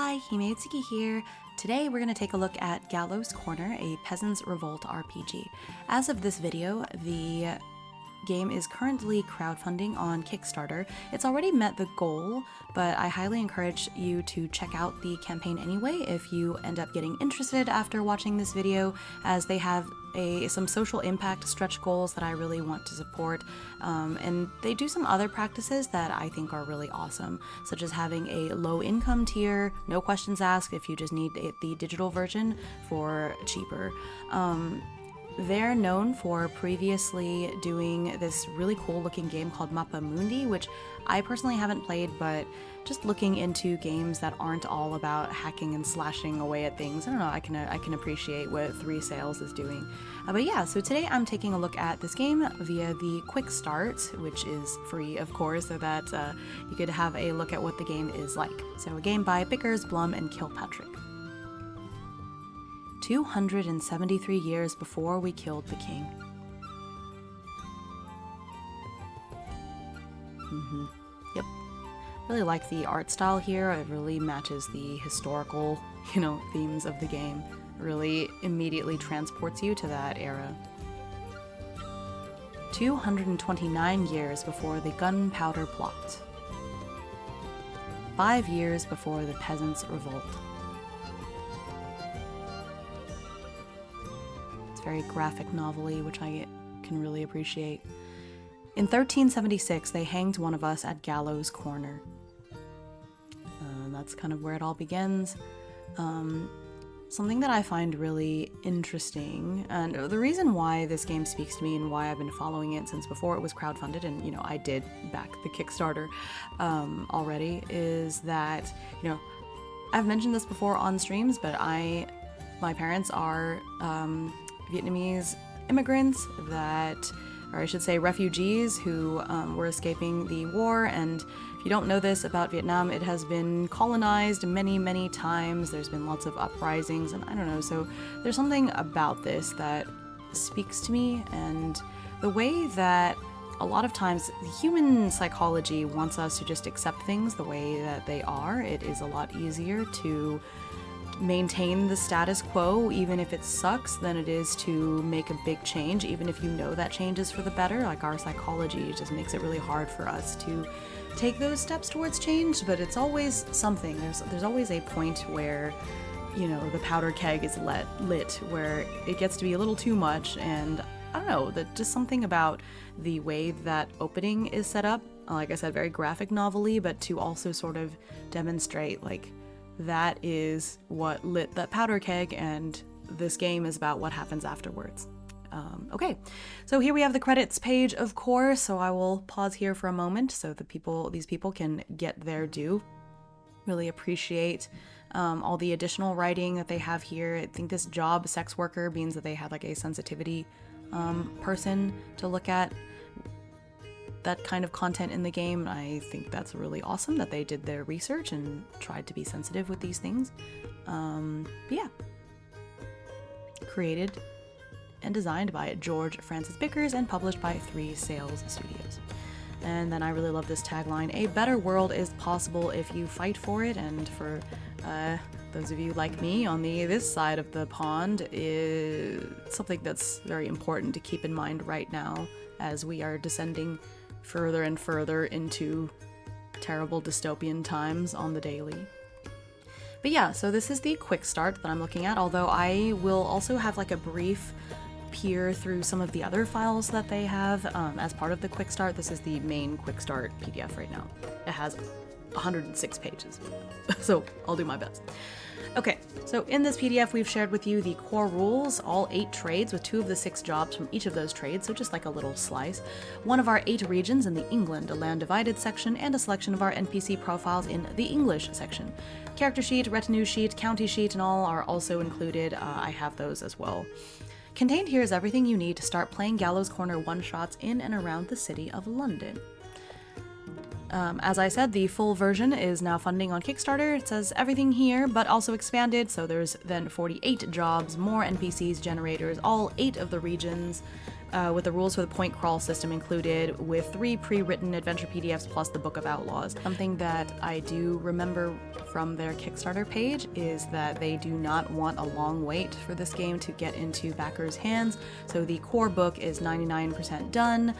Hi, Himeutsuki here. Today we're going to take a look at Gallows Corner, a Peasants Revolt RPG. As of this video, the game is currently crowdfunding on Kickstarter. It's already met the goal, but I highly encourage you to check out the campaign anyway if you end up getting interested after watching this video, as they have some social impact stretch goals that I really want to support, and they do some other practices that I think are really awesome, such as having a low income tier, no questions asked if you just need the digital version for cheaper. They're known for previously doing this really cool looking game called Mappa Mundi, which I personally haven't played, but just looking into games that aren't all about hacking and slashing away at things, I don't know, I can appreciate what 3 Sales is doing. But yeah, so today I'm taking a look at this game via the Quick Start, which is free, of course, so that you could have a look at what the game is like. So a game by Bickers, Blum, and Kilpatrick. 273 years before we killed the king. Yep. Really like the art style here. It really matches the historical, themes of the game. Really immediately transports you to that era. 229 years before the Gunpowder Plot. 5 years before the Peasants' Revolt. Very graphic novel-y, which I can really appreciate. In 1376, they hanged one of us at Gallows Corner. That's kind of where it all begins. Something that I find really interesting, and the reason why this game speaks to me and why I've been following it since before it was crowdfunded, and I did back the Kickstarter already, is that I've mentioned this before on streams, but my parents are Vietnamese immigrants or I should say refugees who were escaping the war. And if you don't know this about Vietnam, it has been colonized many, many times. There's been lots of uprisings, and I don't know, so there's something about this that speaks to me, and the way that a lot of times the human psychology wants us to just accept things the way that they are. It is a lot easier to maintain the status quo, even if it sucks, than it is to make a big change, even if you know that change is for the better. Like, our psychology just makes it really hard for us to take those steps towards change, but it's always something. There's always a point where, the powder keg is lit, where it gets to be a little too much, and I don't know, that just something about the way that opening is set up, like I said, very graphic novel-y, but to also sort of demonstrate, like, that is what lit that powder keg, and this game is about what happens afterwards. Okay, so here we have the credits page, of course, so I will pause here for a moment so these people can get their due. Really appreciate all the additional writing that they have here. I think this job, sex worker, means that they had like a sensitivity person to look at that kind of content in the game. I think that's really awesome that they did their research and tried to be sensitive with these things. Yeah. Created and designed by George Francis Bickers and published by 3 Sales Studios. And then I really love this tagline: a better world is possible if you fight for it. And for those of you like me on this side of the pond, is something that's very important to keep in mind right now as we are descending further and further into terrible dystopian times on the daily. But yeah, so this is the quick start that I'm looking at, although I will also have like a brief peer through some of the other files that they have as part of the quick start. This is the main quick start PDF right now. It has 106 pages, so I'll do my best. Okay, so in this PDF we've shared with you the core rules, all 8 trades with 2 of the 6 jobs from each of those trades, so just like a little slice. 1 of our 8 regions in the England, a land divided section, and a selection of our NPC profiles in the English section. Character sheet, retinue sheet, county sheet, and all are also included. I have those as well. Contained here is everything you need to start playing Gallows Corner one-shots in and around the city of London. As I said, the full version is now funding on Kickstarter. It says everything here, but also expanded, so there's then 48 jobs, more NPCs, generators, all 8 of the regions, with the rules for the point crawl system included, with 3 pre-written adventure PDFs plus the Book of Outlaws. Something that I do remember from their Kickstarter page is that they do not want a long wait for this game to get into backers' hands, so the core book is 99% done,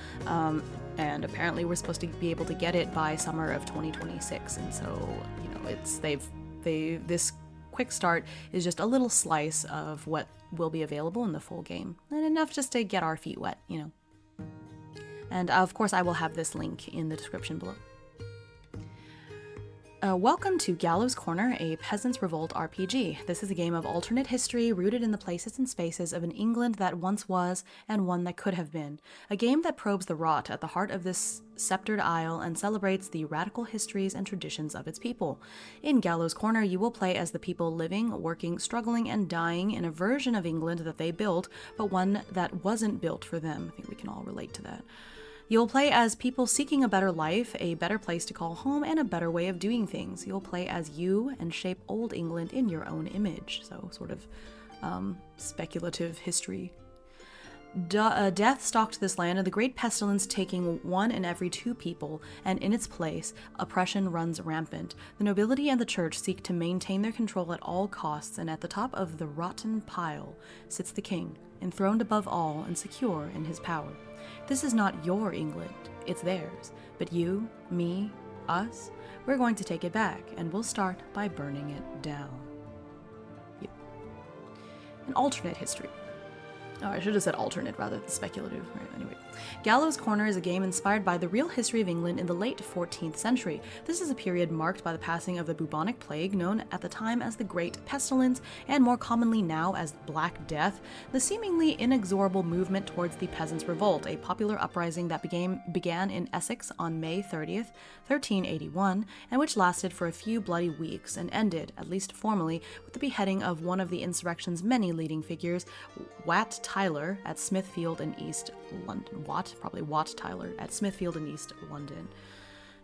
and apparently we're supposed to be able to get it by summer of 2026, and so, you know, this quick start is just a little slice of what will be available in the full game, and enough just to get our feet wet, you know. And of course I will have this link in the description below. Welcome to Gallows Corner, a Peasants Revolt RPG. This is a game of alternate history rooted in the places and spaces of an England that once was and one that could have been. A game that probes the rot at the heart of this sceptered isle and celebrates the radical histories and traditions of its people. In Gallows Corner, you will play as the people living, working, struggling, and dying in a version of England that they built, but one that wasn't built for them. I think we can all relate to that. You'll play as people seeking a better life, a better place to call home, and a better way of doing things. You'll play as you and shape old England in your own image. So sort of speculative history. Death stalked this land, and the great pestilence taking 1 in every 2 people, and in its place, oppression runs rampant. The nobility and the church seek to maintain their control at all costs, and at the top of the rotten pile sits the king, enthroned above all and secure in his power. This is not your England, it's theirs. But you, me, us, we're going to take it back, and we'll start by burning it down. Yep. An alternate history. Oh, I should have said alternate rather than speculative. Right, anyway. Gallows Corner is a game inspired by the real history of England in the late 14th century. This is a period marked by the passing of the bubonic plague, known at the time as the Great Pestilence, and more commonly now as Black Death, the seemingly inexorable movement towards the Peasants' Revolt, a popular uprising that began in Essex on May 30th, 1381, and which lasted for a few bloody weeks, and ended, at least formally, with the beheading of one of the insurrection's many leading figures, Wat Tyler at Smithfield in East London. Wat Tyler at Smithfield in East London.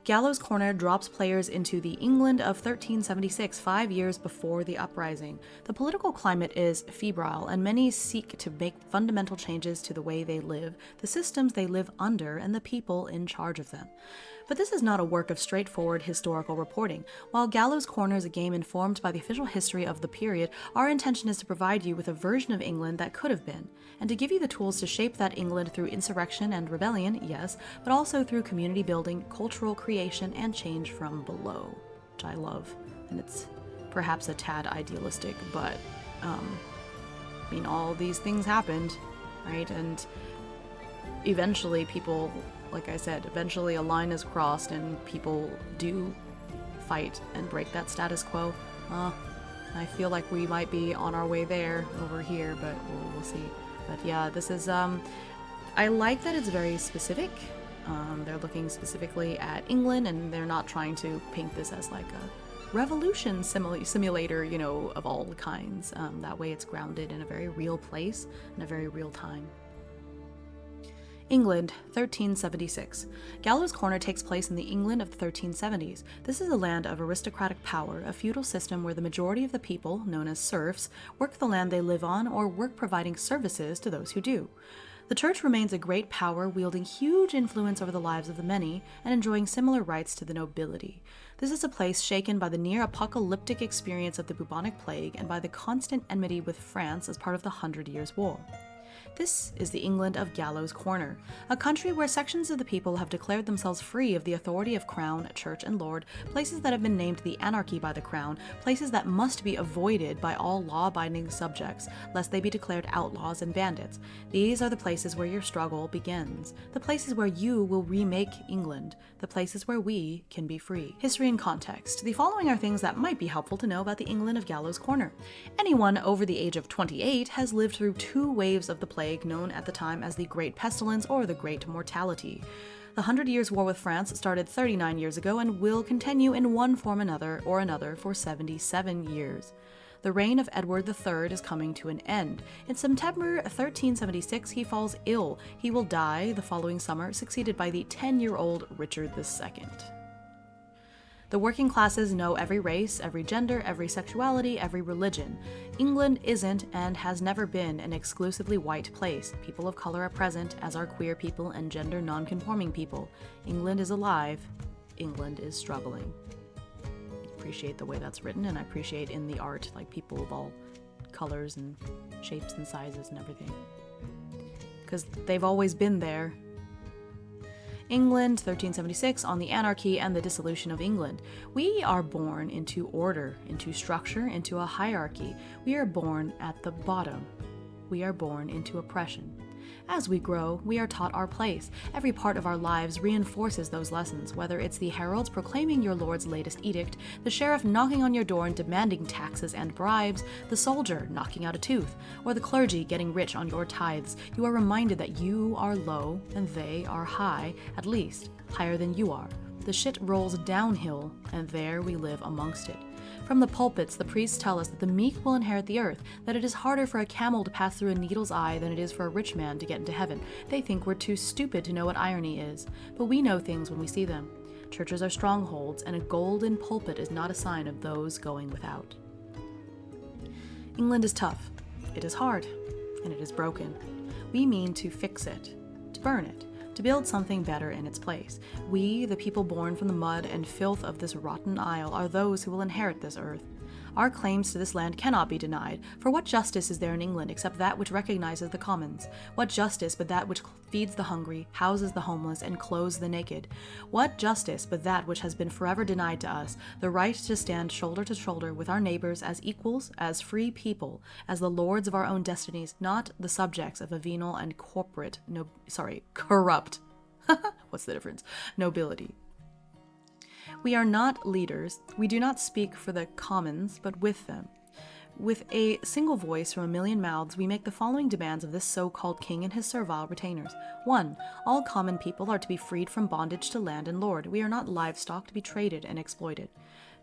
Gallows Corner drops players into the England of 1376, 5 years before the uprising. The political climate is febrile, and many seek to make fundamental changes to the way they live, the systems they live under, and the people in charge of them. But this is not a work of straightforward historical reporting. While Gallows Corner is a game informed by the official history of the period, our intention is to provide you with a version of England that could have been, and to give you the tools to shape that England through insurrection and rebellion, yes, but also through community building, cultural creation, and change from below, which I love. And it's perhaps a tad idealistic, but, I mean, all these things happened, right? And eventually people, like I said, eventually a line is crossed and people do fight and break that status quo. I feel like we might be on our way there over here, but we'll see. But yeah, this is, I like that it's very specific. They're looking specifically at England, and they're not trying to paint this as like a revolution simulator, you know, of all kinds. That way it's grounded in a very real place and a very real time. England, 1376. Gallows Corner takes place in the England of the 1370s. This is a land of aristocratic power, a feudal system where the majority of the people, known as serfs, work the land they live on or work providing services to those who do. The church remains a great power, wielding huge influence over the lives of the many and enjoying similar rights to the nobility. This is a place shaken by the near-apocalyptic experience of the bubonic plague and by the constant enmity with France as part of the 100 Years' War. This is the England of Gallows Corner, a country where sections of the people have declared themselves free of the authority of crown, church, and lord, places that have been named the anarchy by the crown, places that must be avoided by all law-abiding subjects, lest they be declared outlaws and bandits. These are the places where your struggle begins, the places where you will remake England, the places where we can be free. History and context. The following are things that might be helpful to know about the England of Gallows Corner. Anyone over the age of 28 has lived through 2 waves of the plague, known at the time as the Great Pestilence or the Great Mortality. The 100 Years' War with France started 39 years ago and will continue in one form or another for 77 years. The reign of Edward III is coming to an end. In September 1376, he falls ill. He will die the following summer, succeeded by the 10-year-old Richard II. The working classes know every race, every gender, every sexuality, every religion. England isn't and has never been an exclusively white place. People of color are present, as are queer people and gender non-conforming people. England is alive. England is struggling. Appreciate the way that's written, and I appreciate in the art, like, people of all colors and shapes and sizes and everything. Because they've always been there. England, 1376, on the anarchy and the dissolution of England. We are born into order, into structure, into a hierarchy. We are born at the bottom. We are born into oppression. As we grow, we are taught our place. Every part of our lives reinforces those lessons, whether it's the heralds proclaiming your lord's latest edict, the sheriff knocking on your door and demanding taxes and bribes, the soldier knocking out a tooth, or the clergy getting rich on your tithes. You are reminded that you are low and they are high, at least higher than you are. The shit rolls downhill, and there we live amongst it. From the pulpits, the priests tell us that the meek will inherit the earth, that it is harder for a camel to pass through a needle's eye than it is for a rich man to get into heaven. They think we're too stupid to know what irony is, but we know things when we see them. Churches are strongholds, and a golden pulpit is not a sign of those going without. England is tough, it is hard, and it is broken. We mean to fix it, to burn it, to build something better in its place. We, the people born from the mud and filth of this rotten isle, are those who will inherit this earth. Our claims to this land cannot be denied, for what justice is there in England except that which recognizes the commons? What justice but that which feeds the hungry, houses the homeless, and clothes the naked? What justice but that which has been forever denied to us, the right to stand shoulder to shoulder with our neighbors as equals, as free people, as the lords of our own destinies, not the subjects of a venal and corrupt what's the difference? Nobility. We are not leaders. We do not speak for the commons, but with them. With a single voice from a million mouths, we make the following demands of this so-called king and his servile retainers. 1. All common people are to be freed from bondage to land and lord. We are not livestock to be traded and exploited.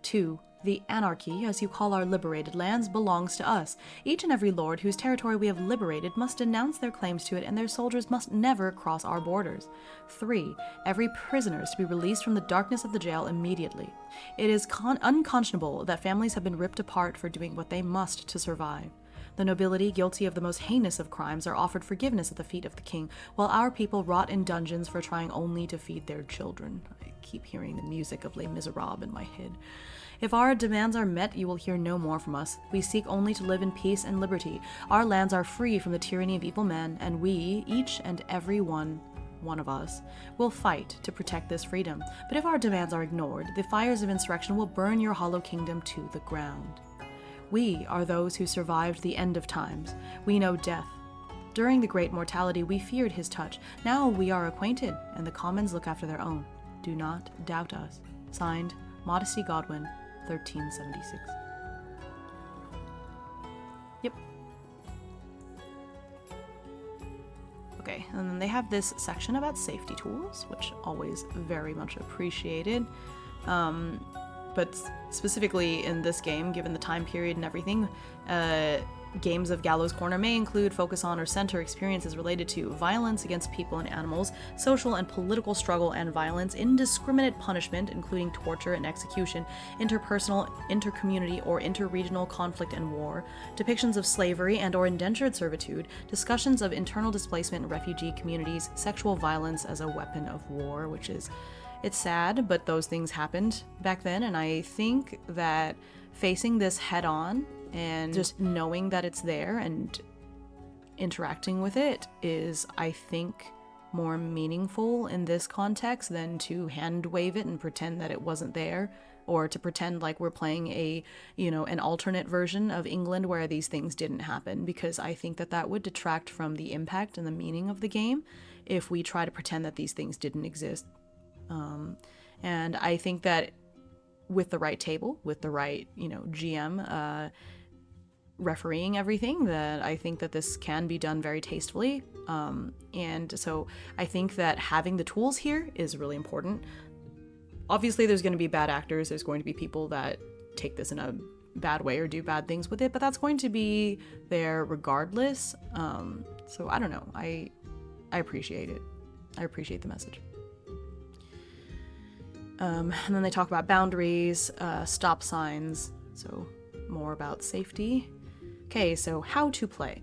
2. The anarchy, as you call our liberated lands, belongs to us. Each and every lord whose territory we have liberated must denounce their claims to it, and their soldiers must never cross our borders. 3. Every prisoner is to be released from the darkness of the jail immediately. It is unconscionable that families have been ripped apart for doing what they must to survive. The nobility, guilty of the most heinous of crimes, are offered forgiveness at the feet of the king, while our people rot in dungeons for trying only to feed their children. I keep hearing the music of Les Miserables in my head. If our demands are met, you will hear no more from us. We seek only to live in peace and liberty. Our lands are free from the tyranny of evil men, and we, each and every one of us, will fight to protect this freedom. But if our demands are ignored, the fires of insurrection will burn your hollow kingdom to the ground. We are those who survived the end of times. We know death. During the great mortality, we feared his touch. Now we are acquainted, and the commons look after their own. Do not doubt us. Signed, Modesty Godwin, 1376. Yep. Okay, and then they have this section about safety tools, which always very much appreciated. But specifically in this game, given the time period and everything, games of Gallows Corner may include, focus on, or center experiences related to violence against people and animals, social and political struggle and violence, indiscriminate punishment, including torture and execution, interpersonal, intercommunity, or interregional conflict and war, depictions of slavery and or indentured servitude, discussions of internal displacement in refugee communities, sexual violence as a weapon of war, which is... It's sad, but those things happened back then, and I think that facing this head on and just knowing that it's there and interacting with it is, I think, more meaningful in this context than to hand wave it and pretend that it wasn't there, or to pretend like we're playing a, an alternate version of England where these things didn't happen, because I think that that would detract from the impact and the meaning of the game if we try to pretend that these things didn't exist. And I think that with the right table, with the right, GM refereeing everything, that I think that this can be done very tastefully. And so I think that having the tools here is really important. Obviously, there's going to be bad actors. There's going to be people that take this in a bad way or do bad things with it, but that's going to be there regardless. So I don't know. I appreciate it. I appreciate the message. And then they talk about boundaries, stop signs, so more about safety. Okay, so how to play.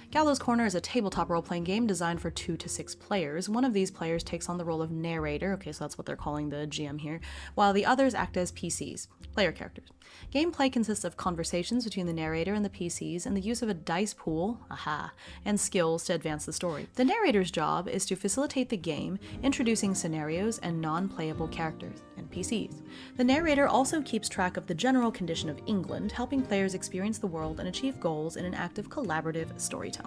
Gallows Corner is a tabletop role-playing game designed for 2 to 6 players. One of these players takes on the role of narrator, okay, so that's what they're calling the GM here, while the others act as PCs, player characters. Gameplay consists of conversations between the narrator and the PCs and the use of a dice pool, and skills to advance the story. The narrator's job is to facilitate the game, introducing scenarios and non-playable characters, NPCs. The narrator also keeps track of the general condition of England, helping players experience the world and achieve goals in an act of collaborative storytelling.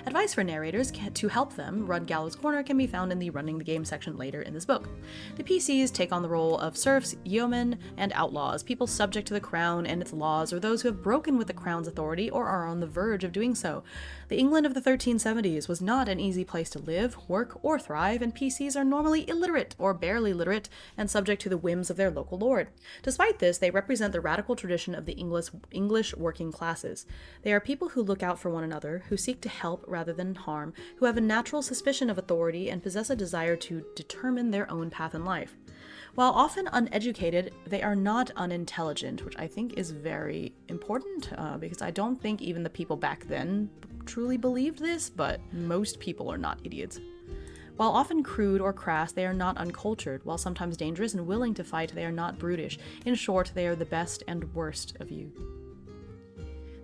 Advice for narrators to help them run Gallows Corner can be found in the Running the Game section later in this book. The PCs take on the role of serfs, yeomen, and outlaws, people subject to the crown and its laws, or those who have broken with the crown's authority or are on the verge of doing so. The England of the 1370s was not an easy place to live, work, or thrive, and PCs are normally illiterate or barely literate and subject to the whims of their local lord. Despite this, they represent the radical tradition of the English working classes. They are people who look out for one another, who seek to help rather than harm, who have a natural suspicion of authority and possess a desire to determine their own path in life. While often uneducated, they are not unintelligent, which I think is very important, because I don't think even the people back then truly believed this, but most people are not idiots. While often crude or crass, they are not uncultured. While sometimes dangerous and willing to fight, they are not brutish. In short, they are the best and worst of you.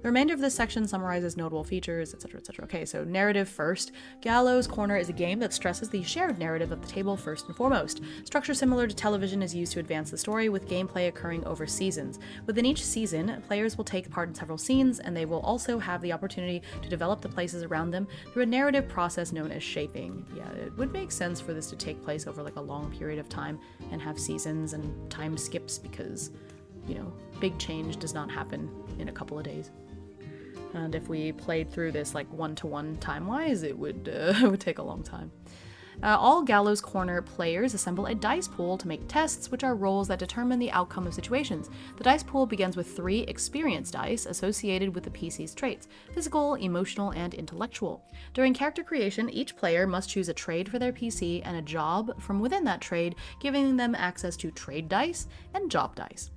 The remainder of this section summarizes notable features, etc., etc. Okay, so narrative first. Gallows Corner is a game that stresses the shared narrative of the table first and foremost. Structure similar to television is used to advance the story, with gameplay occurring over seasons. Within each season, players will take part in several scenes, and they will also have the opportunity to develop the places around them through a narrative process known as shaping. Yeah, it would make sense for this to take place over like a long period of time and have seasons and time skips because, you know, big change does not happen in a couple of days. And if we played through this like one-to-one time-wise, it would take a long time. All Gallows Corner players assemble a dice pool to make tests, which are rolls that determine the outcome of situations. The dice pool begins with 3 experience dice associated with the PC's traits: physical, emotional, and intellectual. During character creation, each player must choose a trade for their PC and a job from within that trade, giving them access to trade dice and job dice.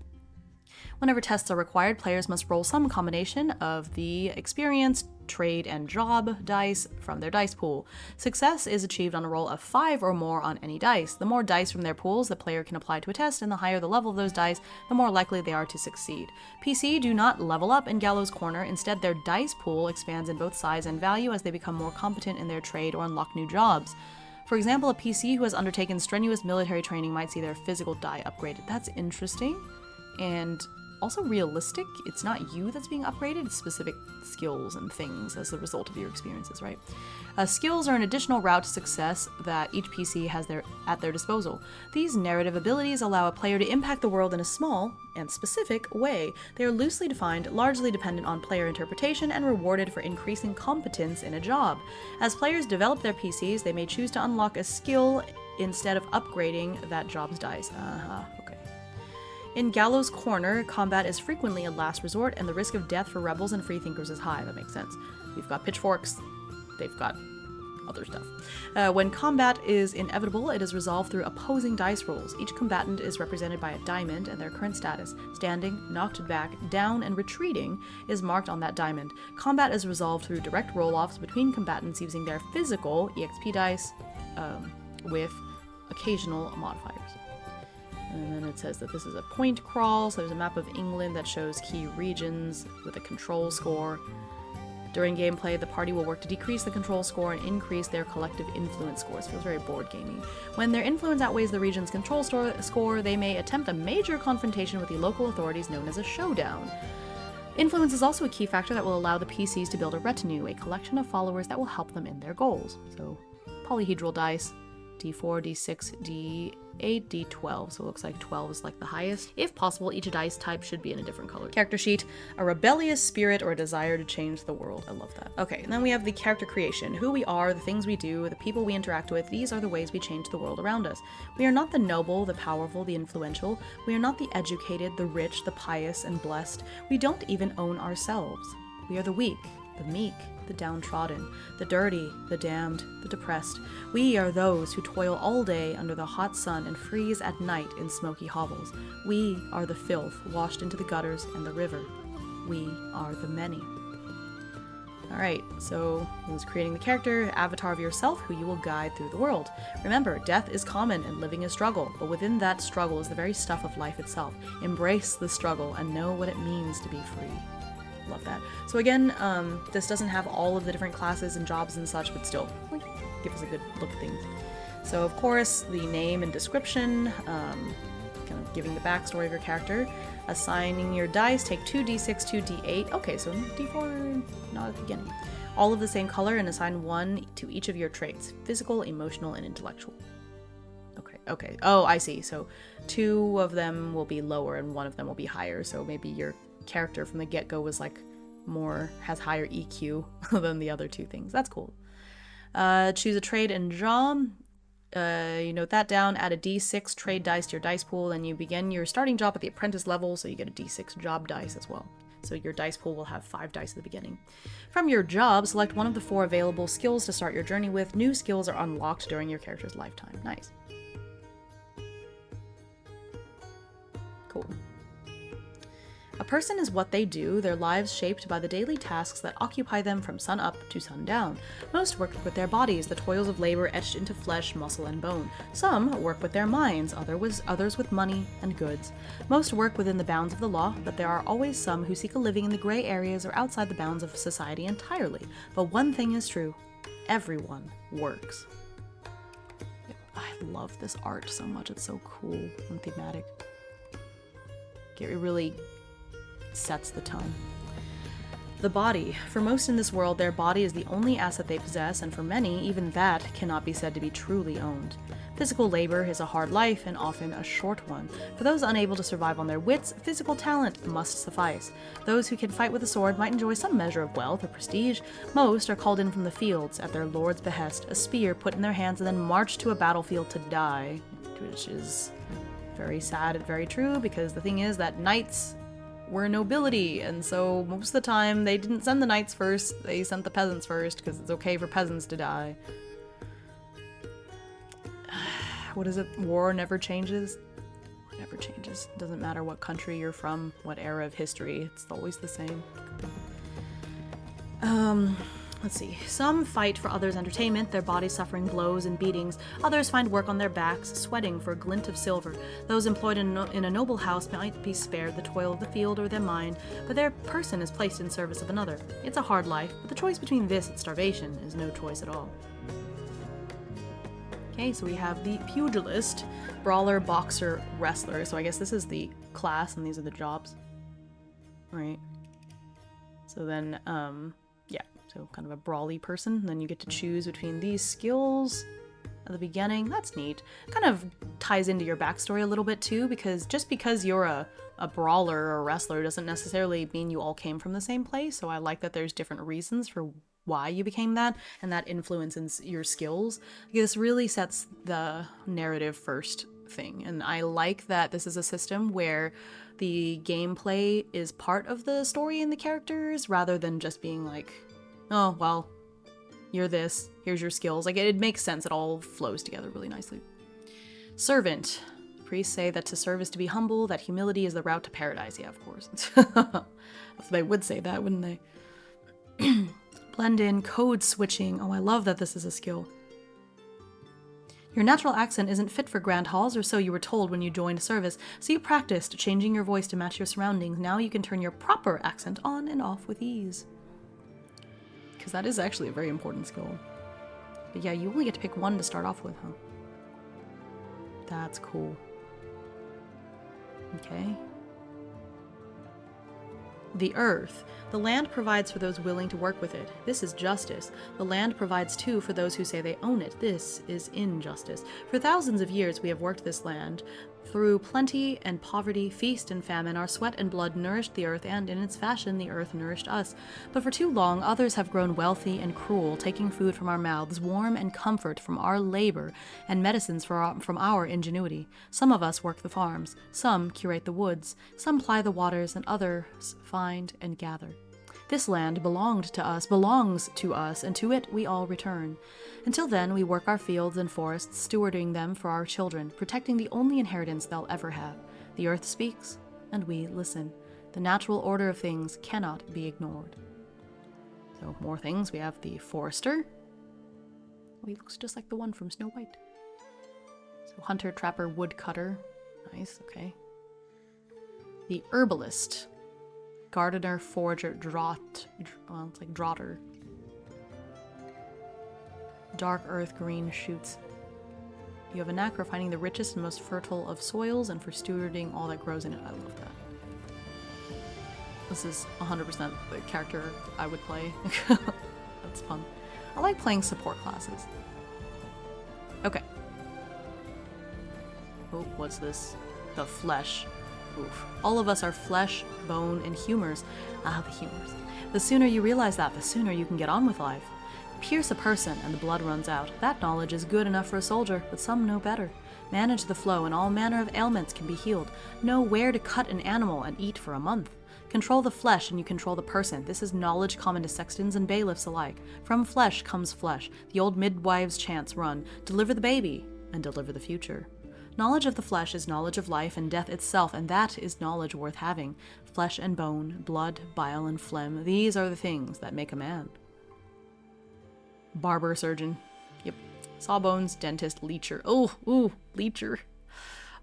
Whenever tests are required, players must roll some combination of the experience, trade, and job dice from their dice pool. Success is achieved on a roll of 5 or more on any dice. The more dice from their pools the player can apply to a test, and the higher the level of those dice, the more likely they are to succeed. PC do not level up in Gallows Corner. Instead, their dice pool expands in both size and value as they become more competent in their trade or unlock new jobs. For example, a PC who has undertaken strenuous military training might see their physical die upgraded. That's interesting. And also realistic. It's not you that's being upgraded, it's specific skills and things as a result of your experiences, right? Skills are an additional route to success that each PC has at their disposal. These narrative abilities allow a player to impact the world in a small and specific way. They are loosely defined, largely dependent on player interpretation, and rewarded for increasing competence in a job. As players develop their PCs, they may choose to unlock a skill instead of upgrading that job's dice. Okay. In Gallows Corner, combat is frequently a last resort, and the risk of death for rebels and freethinkers is high. That makes sense. We've got pitchforks, they've got other stuff. When combat is inevitable, it is resolved through opposing dice rolls. Each combatant is represented by a diamond, and their current status, standing, knocked back, down, and retreating, is marked on that diamond. Combat is resolved through direct roll-offs between combatants using their physical EXP dice with occasional modifiers. And then it says that this is a point crawl, so there's a map of England that shows key regions with a control score. During gameplay, the party will work to decrease the control score and increase their collective influence scores. Feels very board gamey. When their influence outweighs the region's control score, they may attempt a major confrontation with the local authorities known as a showdown. Influence is also a key factor that will allow the PCs to build a retinue, a collection of followers that will help them in their goals. So, polyhedral dice, D4, D6, D8, D12, so it looks like 12 is like the highest. If possible, each dice type should be in a different color. Character sheet, a rebellious spirit or a desire to change the world. I love that. Okay, and then we have the character creation. Who we are, the things we do, the people we interact with, these are the ways we change the world around us. We are not the noble, the powerful, the influential. We are not the educated, the rich, the pious, and blessed. We don't even own ourselves. We are the weak, the meek, the downtrodden, the dirty, the damned, the depressed. We are those who toil all day under the hot sun and freeze at night in smoky hovels. We are the filth washed into the gutters and the river. We are the many. Alright, so who's creating the character, avatar of yourself who you will guide through the world. Remember, death is common and living is struggle, but within that struggle is the very stuff of life itself. Embrace the struggle and know what it means to be free. Love that. So again, this doesn't have all of the different classes and jobs and such, but still, give us a good look at things. So of course, the name and description, kind of giving the backstory of your character. Assigning your dice, take 2d6, 2d8. Okay, so d4 not at the beginning. All of the same color and assign 1 to each of your traits. Physical, emotional, and intellectual. Okay. Oh, I see. So 2 of them will be lower and 1 of them will be higher. So maybe your character from the get-go was like has higher EQ than the other 2 things. That's cool. Choose a trade and job. You note that down, add a d6 trade dice to your dice pool, and you begin your starting job at the apprentice level, so you get a d6 job dice as well. So your dice pool will have 5 dice at the beginning. From your job, select one of the 4 available skills to start your journey with. New skills are unlocked during your character's lifetime. Nice. Cool. A person is what they do, their lives shaped by the daily tasks that occupy them from sun up to sundown. Most work with their bodies, the toils of labor etched into flesh, muscle, and bone. Some work with their minds, others with money and goods. Most work within the bounds of the law, but there are always some who seek a living in the gray areas or outside the bounds of society entirely. But one thing is true, everyone works. I love this art so much, it's so cool and thematic. It really sets the tone. The body. For most in this world, their body is the only asset they possess, and for many, even that cannot be said to be truly owned. Physical labor is a hard life, and often a short one. For those unable to survive on their wits, physical talent must suffice. Those who can fight with a sword might enjoy some measure of wealth or prestige. Most are called in from the fields, at their lord's behest, a spear put in their hands, and then marched to a battlefield to die, which is very sad and very true, because the thing is that knights were nobility, and so most of the time they didn't send the knights first, they sent the peasants first, because it's okay for peasants to die. What is it? War never changes? War never changes. Doesn't matter what country you're from, what era of history, it's always the same. Let's see. Some fight for others' entertainment, their bodies suffering blows and beatings. Others find work on their backs, sweating for a glint of silver. Those employed in a noble house might be spared the toil of the field or their mind, but their person is placed in service of another. It's a hard life, but the choice between this and starvation is no choice at all. Okay, so we have the pugilist, brawler, boxer, wrestler. So I guess this is the class and these are the jobs. Right. So then, so kind of a brawly person. And then you get to choose between these skills at the beginning. That's neat. Kind of ties into your backstory a little bit too, because just because you're a brawler or a wrestler doesn't necessarily mean you all came from the same place. So I like that there's different reasons for why you became that, and that influences your skills. This really sets the narrative first thing. And I like that this is a system where the gameplay is part of the story and the characters, rather than just being like, oh, well, you're this, here's your skills. Like, it makes sense. It all flows together really nicely. Servant. Priests say that to serve is to be humble, that humility is the route to paradise. Yeah, of course. They would say that, wouldn't they? Blend in, code switching. Oh, I love that this is a skill. Your natural accent isn't fit for grand halls, or so you were told when you joined service, so you practiced changing your voice to match your surroundings. Now you can turn your proper accent on and off with ease. Because that is actually a very important skill. But yeah, you only get to pick one to start off with, huh? That's cool. Okay. The earth. The land provides for those willing to work with it. This is justice. The land provides too for those who say they own it. This is injustice. For thousands of years we have worked this land. Through plenty and poverty, feast and famine, our sweat and blood nourished the earth, and in its fashion the earth nourished us. But for too long others have grown wealthy and cruel, taking food from our mouths, warmth and comfort from our labor, and medicines from our ingenuity. Some of us work the farms, some curate the woods, some ply the waters, and others find and gather. This land belongs to us, and to it we all return. Until then, we work our fields and forests, stewarding them for our children, protecting the only inheritance they'll ever have. The earth speaks, and we listen. The natural order of things cannot be ignored. So, more things. We have the forester. Oh, he looks just like the one from Snow White. So, hunter, trapper, woodcutter. Nice, okay. The herbalist. Gardener, forager, well, it's like drotter. Dark earth, green shoots. You have a knack for finding the richest and most fertile of soils and for stewarding all that grows in it. I love that. This is 100% the character I would play. That's fun. I like playing support classes. Okay. Oh, what's this? The flesh. Oof. All of us are flesh, bone, and humors. Ah, the humors. The sooner you realize that, the sooner you can get on with life. Pierce a person and the blood runs out. That knowledge is good enough for a soldier, but some know better. Manage the flow and all manner of ailments can be healed. Know where to cut an animal and eat for a month. Control the flesh and you control the person. This is knowledge common to sextons and bailiffs alike. From flesh comes flesh. The old midwives' chants run. Deliver the baby and deliver the future. Knowledge of the flesh is knowledge of life and death itself, and that is knowledge worth having. Flesh and bone, blood, bile, and phlegm, these are the things that make a man. Barber, surgeon. Yep. Sawbones, dentist, leecher. Oh, ooh, leecher.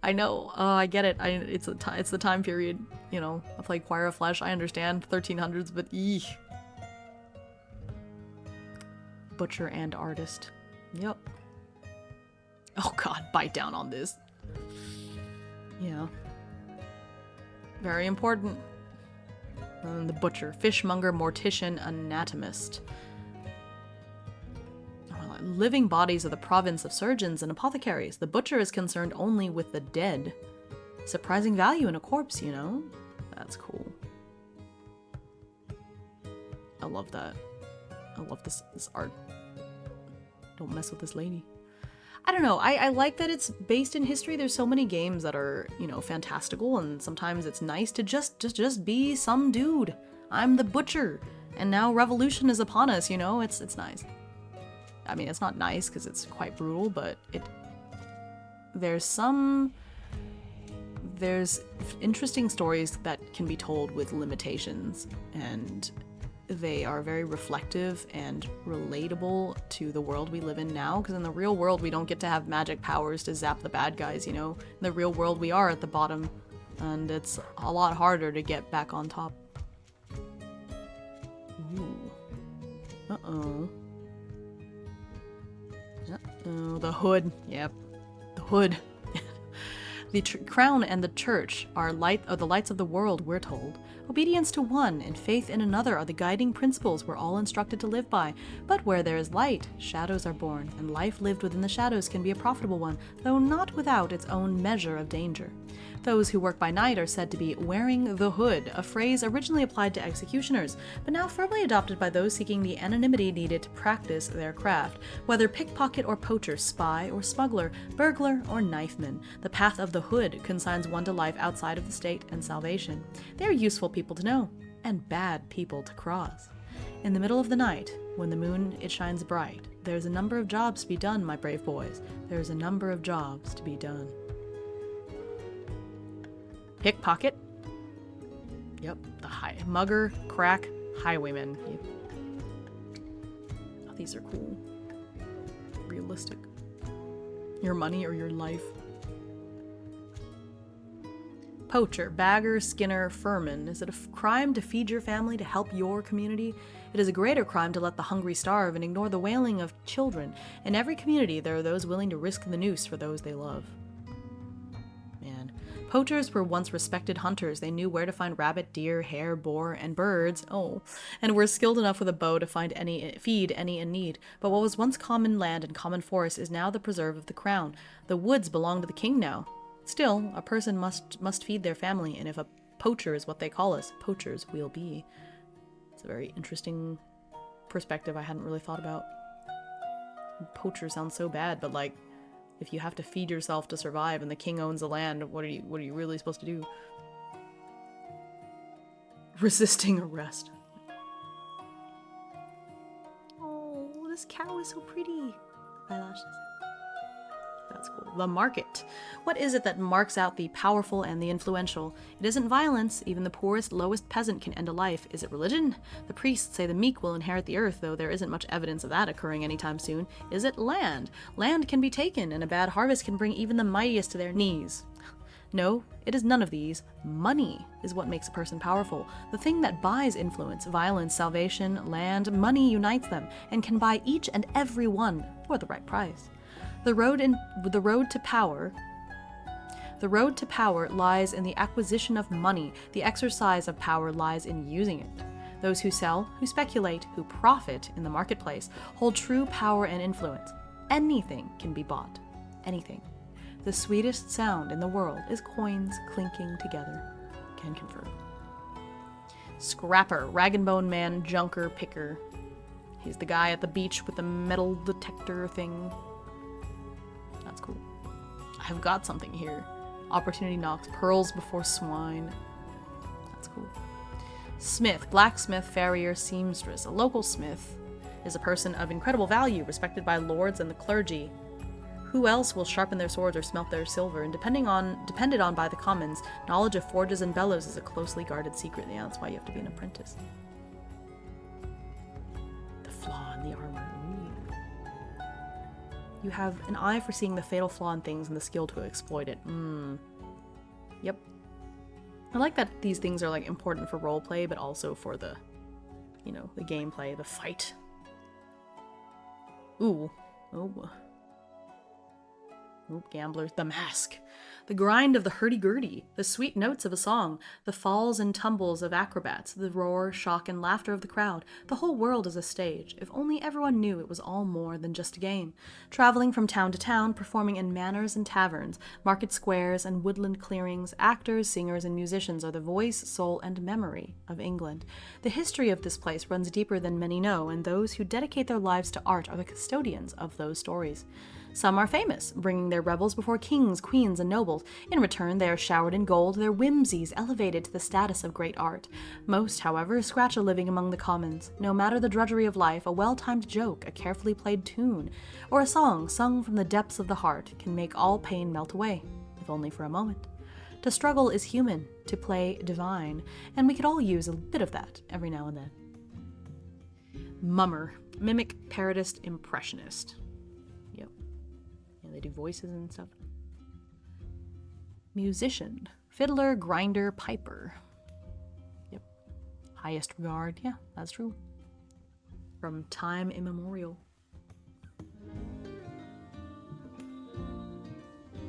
I know. I get it. It's the time period. You know, I played Choir of Flesh. I understand 1300s, but eeh. Butcher and artist. Yep. Oh god, bite down on this. Yeah. Very important. And the butcher. Fishmonger, mortician, anatomist. Living bodies are the province of surgeons and apothecaries. The butcher is concerned only with the dead. Surprising value in a corpse, you know? That's cool. I love that. I love this art. Don't mess with this lady. I don't know. I like that it's based in history. There's so many games that are, you know, fantastical, and sometimes it's nice to just be some dude. I'm the butcher, and now revolution is upon us, you know? It's nice. I mean, it's not nice because it's quite brutal, but there's interesting stories that can be told with limitations, and they are very reflective and relatable to the world we live in now, because in the real world we don't get to have magic powers to zap the bad guys, you know? In the real world we are at the bottom, and it's a lot harder to get back on top. Ooh. Uh-oh. Uh-oh, the hood. Yep. The hood. The crown and the church are the lights of the world, we're told. Obedience to one and faith in another are the guiding principles we're all instructed to live by. But where there is light, shadows are born, and life lived within the shadows can be a profitable one, though not without its own measure of danger. Those who work by night are said to be wearing the hood, a phrase originally applied to executioners, but now firmly adopted by those seeking the anonymity needed to practice their craft. Whether pickpocket or poacher, spy or smuggler, burglar or knifeman, the path of the hood consigns one to life outside of the state and salvation. They are useful people to know, and bad people to cross. In the middle of the night, when the moon it shines bright, there's a number of jobs to be done, my brave boys. There's a number of jobs to be done. Pickpocket. Yep, the mugger, crack, highwayman. Yep. Oh, these are cool. Realistic. Your money or your life. Poacher, bagger, skinner, furman. Is it a crime to feed your family to help your community? It is a greater crime to let the hungry starve and ignore the wailing of children. In every community, there are those willing to risk the noose for those they love. Man. Poachers were once respected hunters. They knew where to find rabbit, deer, hare, boar, and birds. Oh, and were skilled enough with a bow to feed any in need. But what was once common land and common forest is now the preserve of the crown. The woods belong to the king now. Still, a person must feed their family, and if a poacher is what they call us, poachers we'll be. It's a very interesting perspective I hadn't really thought about. Poacher sounds so bad, but like, if you have to feed yourself to survive and the king owns the land, what are you really supposed to do? Resisting arrest. this cow is so pretty. Eyelashes. That's cool. The market. What is it that marks out the powerful and the influential? It isn't violence. Even the poorest, lowest peasant can end a life. Is it religion? The priests say the meek will inherit the earth, though there isn't much evidence of that occurring anytime soon. Is it land? Land can be taken, and a bad harvest can bring even the mightiest to their knees. No, it is none of these. Money is what makes a person powerful. The thing that buys influence, violence, salvation, land, money unites them, and can buy each and every one for the right price. The road to power lies in the acquisition of money. The exercise of power lies in using it. Those who sell, who speculate, who profit in the marketplace hold true power and influence. Anything can be bought. Anything. The sweetest sound in the world is coins clinking together. Can confirm. Scrapper, rag and bone man, junker, picker. He's the guy at the beach with the metal detector thing. That's cool. I've got something here. Opportunity knocks, pearls before swine. That's cool. Smith, blacksmith, farrier, seamstress. A local smith is a person of incredible value, respected by lords and the clergy. Who else will sharpen their swords or smelt their silver? And depended on by the commons, knowledge of forges and bellows is a closely guarded secret. Yeah, that's why you have to be an apprentice. The flaw in the armor. You have an eye for seeing the fatal flaw in things and the skill to exploit it. Yep. I like that these things are like important for roleplay, but also for the, the gameplay, the fight. Ooh. Oh. Ooh, gamblers. The mask. The grind of the hurdy-gurdy. The sweet notes of a song. The falls and tumbles of acrobats. The roar, shock, and laughter of the crowd. The whole world is a stage. If only everyone knew it was all more than just a game. Traveling from town to town, performing in manors and taverns, market squares and woodland clearings, actors, singers, and musicians are the voice, soul, and memory of England. The history of this place runs deeper than many know, and those who dedicate their lives to art are the custodians of those stories. Some are famous, bringing their revels before kings, queens, and nobles. In return, they are showered in gold, their whimsies elevated to the status of great art. Most, however, scratch a living among the commons. No matter the drudgery of life, a well-timed joke, a carefully played tune, or a song sung from the depths of the heart can make all pain melt away, if only for a moment. To struggle is human, to play divine, and we could all use a bit of that every now and then. Mummer, mimic, parodist, impressionist. They do voices and stuff. Musician. Fiddler, grinder, piper. Yep. Highest regard. Yeah, that's true. From time immemorial.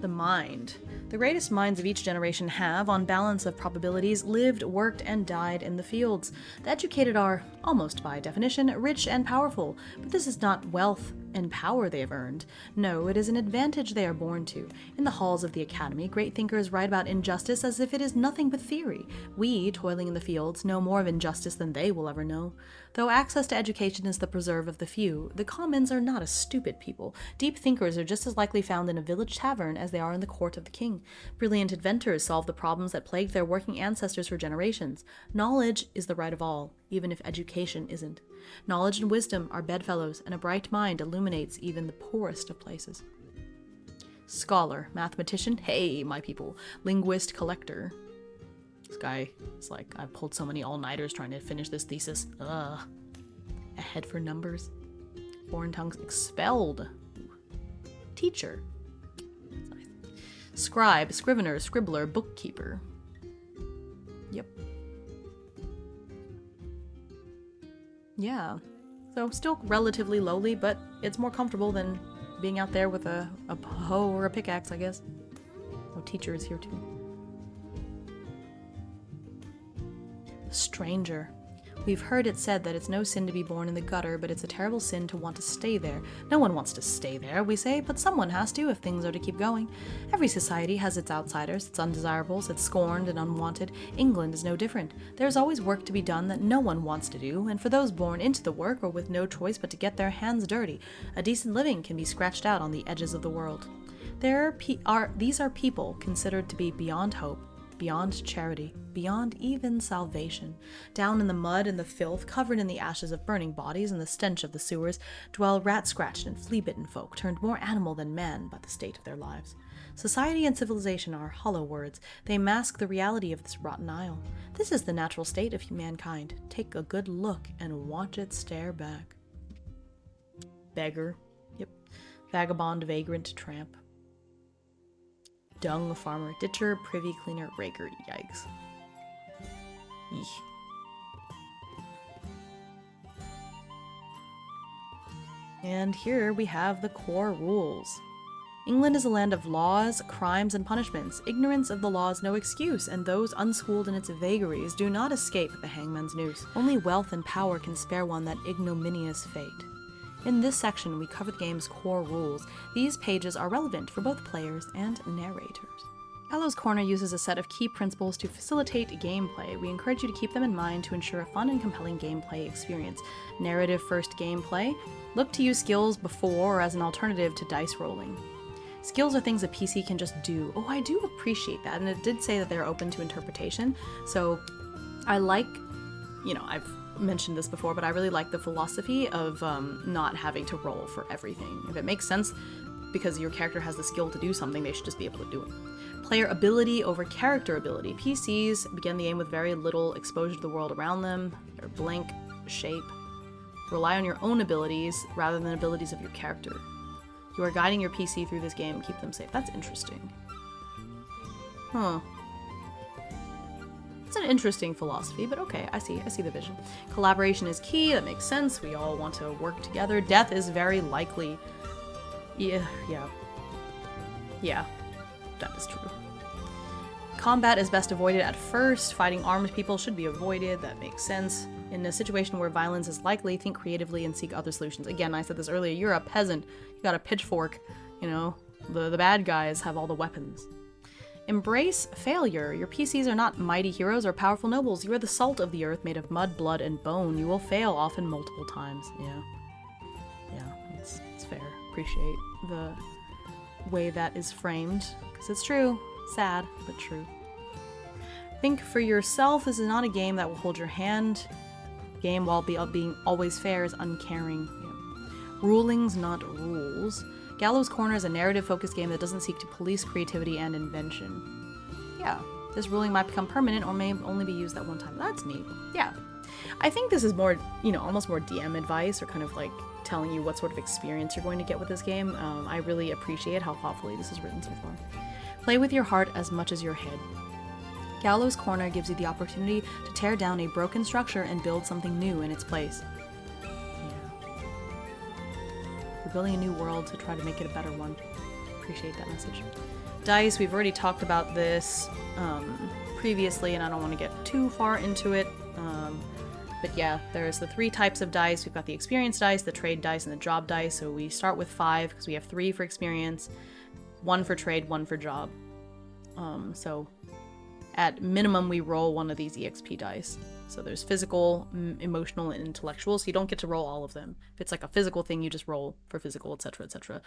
The mind. The greatest minds of each generation have, on balance of probabilities, lived, worked, and died in the fields. The educated are, almost by definition, rich and powerful, but this is not wealth and power they have earned. No, it is an advantage they are born to. In the halls of the academy, great thinkers write about injustice as if it is nothing but theory. We, toiling in the fields, know more of injustice than they will ever know. Though access to education is the preserve of the few, the commons are not a stupid people. Deep thinkers are just as likely found in a village tavern as they are in the court of the king. Brilliant inventors solve the problems that plagued their working ancestors for generations. Knowledge is the right of all, even if education isn't. Knowledge and wisdom are bedfellows, and a bright mind illuminates even the poorest of places. Scholar, mathematician, hey, my people, linguist, collector. This guy is like, I've pulled so many all-nighters trying to finish this thesis. Ugh. A head for numbers. Foreign tongues expelled. Teacher. That's nice. Scribe, scrivener, scribbler, bookkeeper. Yep. Yeah. So still relatively lowly, but it's more comfortable than being out there with a hoe or a pickaxe, I guess. Oh, teacher is here too. Stranger. We've heard it said that it's no sin to be born in the gutter, but it's a terrible sin to want to stay there. No one wants to stay there, we say, but someone has to if things are to keep going. Every society has its outsiders, its undesirables, its scorned and unwanted. England is no different. There's always work to be done that no one wants to do, and for those born into the work or with no choice but to get their hands dirty, a decent living can be scratched out on the edges of the world. These are people considered to be beyond hope, beyond charity, beyond even salvation. Down in the mud and the filth, covered in the ashes of burning bodies and the stench of the sewers, dwell rat-scratched and flea-bitten folk, turned more animal than man by the state of their lives. Society and civilization are hollow words. They mask the reality of this rotten isle. This is the natural state of mankind. Take a good look and watch it stare back. Beggar. Yep. Vagabond, vagrant, tramp. Dung, farmer, ditcher, privy cleaner, raker. Yikes. Eesh. And here we have the core rules. England is a land of laws, crimes, and punishments. Ignorance of the law is no excuse, and those unschooled in its vagaries do not escape the hangman's noose. Only wealth and power can spare one that ignominious fate. In this section, we cover the game's core rules. These pages are relevant for both players and narrators. Gallows Corner uses a set of key principles to facilitate gameplay. We encourage you to keep them in mind to ensure a fun and compelling gameplay experience. Narrative-first gameplay. Look to use skills before or as an alternative to dice rolling. Skills are things a PC can just do. Oh, I do appreciate that, and it did say that they're open to interpretation, so I like, I've mentioned this before, but I really like the philosophy of not having to roll for everything. If it makes sense because your character has the skill to do something, they should just be able to do it. Player ability over character ability. PCs begin the game with very little exposure to the world around them. They're blank shape. Rely on your own abilities rather than abilities of your character. You are guiding your PC through this game. Keep them safe. That's interesting. Huh. It's an interesting philosophy, but okay, I see the vision. Collaboration is key. That makes sense. We all want to work together. Death is very likely. Yeah, that is true. Combat is best avoided at first. Fighting armed people should be avoided. That makes sense. In a situation where violence is likely, think creatively and seek other solutions. Again, I said this earlier, you're a peasant. You got a pitchfork. The bad guys have all the weapons. Embrace failure. Your PCs are not mighty heroes or powerful nobles. You are the salt of the earth made of mud, blood, and bone. You will fail, often multiple times. Yeah, it's fair. Appreciate the way that is framed, because it's true. Sad, but true. Think for yourself. This is not a game that will hold your hand. Game, while being always fair, is uncaring. Yeah. Rulings, not rules. Gallows Corner is a narrative-focused game that doesn't seek to police creativity and invention. Yeah, this ruling might become permanent or may only be used that one time. That's neat. Yeah. I think this is more, almost more DM advice, or kind of like telling you what sort of experience you're going to get with this game. I really appreciate how thoughtfully this is written so far. Play with your heart as much as your head. Gallows Corner gives you the opportunity to tear down a broken structure and build something new in its place. We're building a new world to try to make it a better one. Appreciate that message. Dice, we've already talked about this previously, and I don't want to get too far into it. But yeah, there's the 3 types of dice. We've got the experience dice, the trade dice, and the job dice. So we start with 5 because we have 3 for experience, 1 for trade, 1 for job. So at minimum, we roll 1 of these EXP dice. So there's physical, emotional, and intellectual, so you don't get to roll all of them. If it's like a physical thing, you just roll for physical, etc., etc.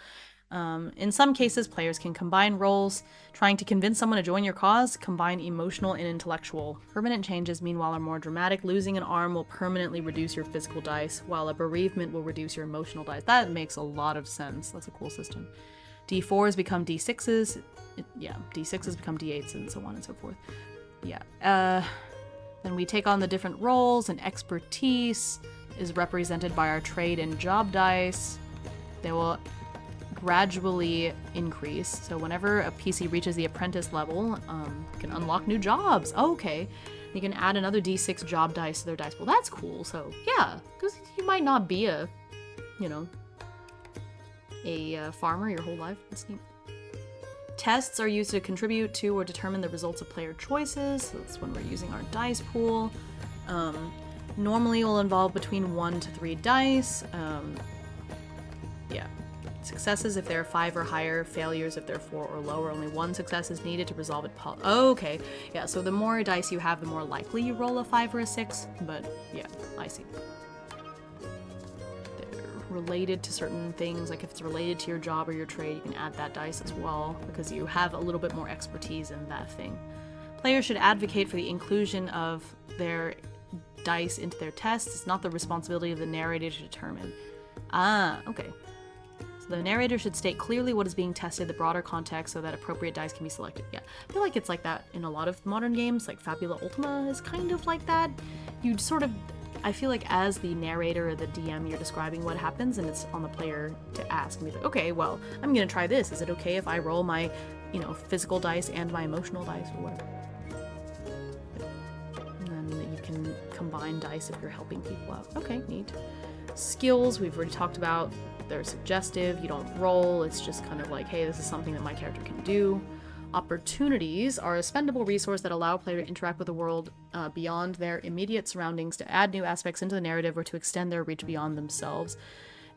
In some cases, players can combine roles. Trying to convince someone to join your cause, combine emotional and intellectual. Permanent changes, meanwhile, are more dramatic. Losing an arm will permanently reduce your physical dice, while a bereavement will reduce your emotional dice. That makes a lot of sense. That's a cool system. D4s become D6s. D6s become D8s, and so on and so forth. Then we take on the different roles, and expertise is represented by our trade and job dice. They will gradually increase. So whenever a PC reaches the apprentice level, you can unlock new jobs. Oh, okay. You can add another D6 job dice to their dice pool. That's cool. So yeah, because you might not be a farmer your whole life. That's neat. Tests are used to contribute to or determine the results of player choices. So that's when we're using our dice pool. Normally will involve between 1 to 3 dice. Successes if there are 5 or higher, failures if they're 4 or lower. Only 1 success is needed to resolve it. Okay. Yeah, so the more dice you have, the more likely you roll a 5 or a 6. But yeah, I see. Related to certain things, like if it's related to your job or your trade, you can add that dice as well, because you have a little bit more expertise in that thing. Players should advocate for the inclusion of their dice into their tests. It's not the responsibility of the narrator to determine. Ah, okay. So the narrator should state clearly what is being tested, the broader context, so that appropriate dice can be selected. Yeah, I feel like it's like that in a lot of modern games, like Fabula Ultima is kind of like that. You'd sort of, I feel like as the narrator or the DM, you're describing what happens, and it's on the player to ask and be like, okay, well, I'm gonna try this. Is it okay if I roll my, physical dice and my emotional dice or whatever? And then you can combine dice if you're helping people out. Okay, neat. Skills, we've already talked about. They're suggestive, you don't roll, it's just kind of like, hey, this is something that my character can do. Opportunities are a spendable resource that allow a player to interact with the world beyond their immediate surroundings, to add new aspects into the narrative, or to extend their reach beyond themselves.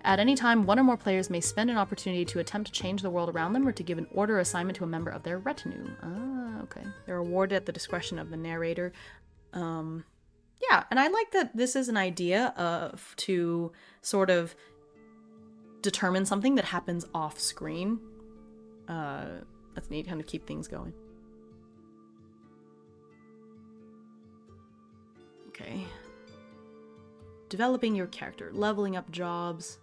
At any time, one or more players may spend an opportunity to attempt to change the world around them, or to give an order or assignment to a member of their retinue. Ah, okay. They're awarded at the discretion of the narrator. Yeah, and I like that this is an idea of to sort of determine something that happens off screen. That's neat, kind of keep things going. Okay. Developing your character, leveling up jobs.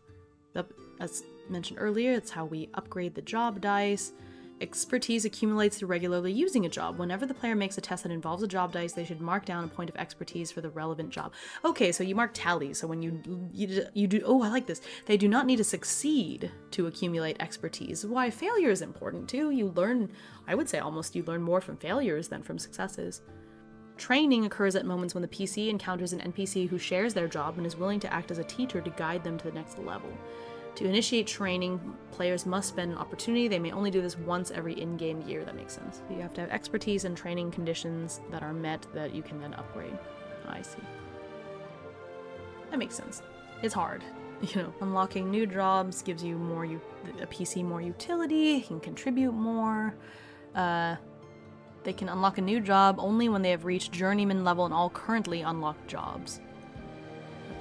As mentioned earlier, it's how we upgrade the job dice. Expertise accumulates through regularly using a job. Whenever the player makes a test that involves a job dice, they should mark down a point of expertise for the relevant job. Okay, so you mark tallies. So when you do, oh, I like this. They do not need to succeed to accumulate expertise. Why failure is important too. You learn, I would say almost you learn more from failures than from successes. Training occurs at moments when the PC encounters an NPC who shares their job and is willing to act as a teacher to guide them to the next level. To initiate training, players must spend an opportunity. They may only do this once every in-game year. That makes sense. You have to have expertise and training conditions that are met that you can then upgrade. I see. That makes sense. It's hard. Unlocking new jobs gives you a PC more utility, can contribute more. They can unlock a new job only when they have reached journeyman level in all currently unlocked jobs.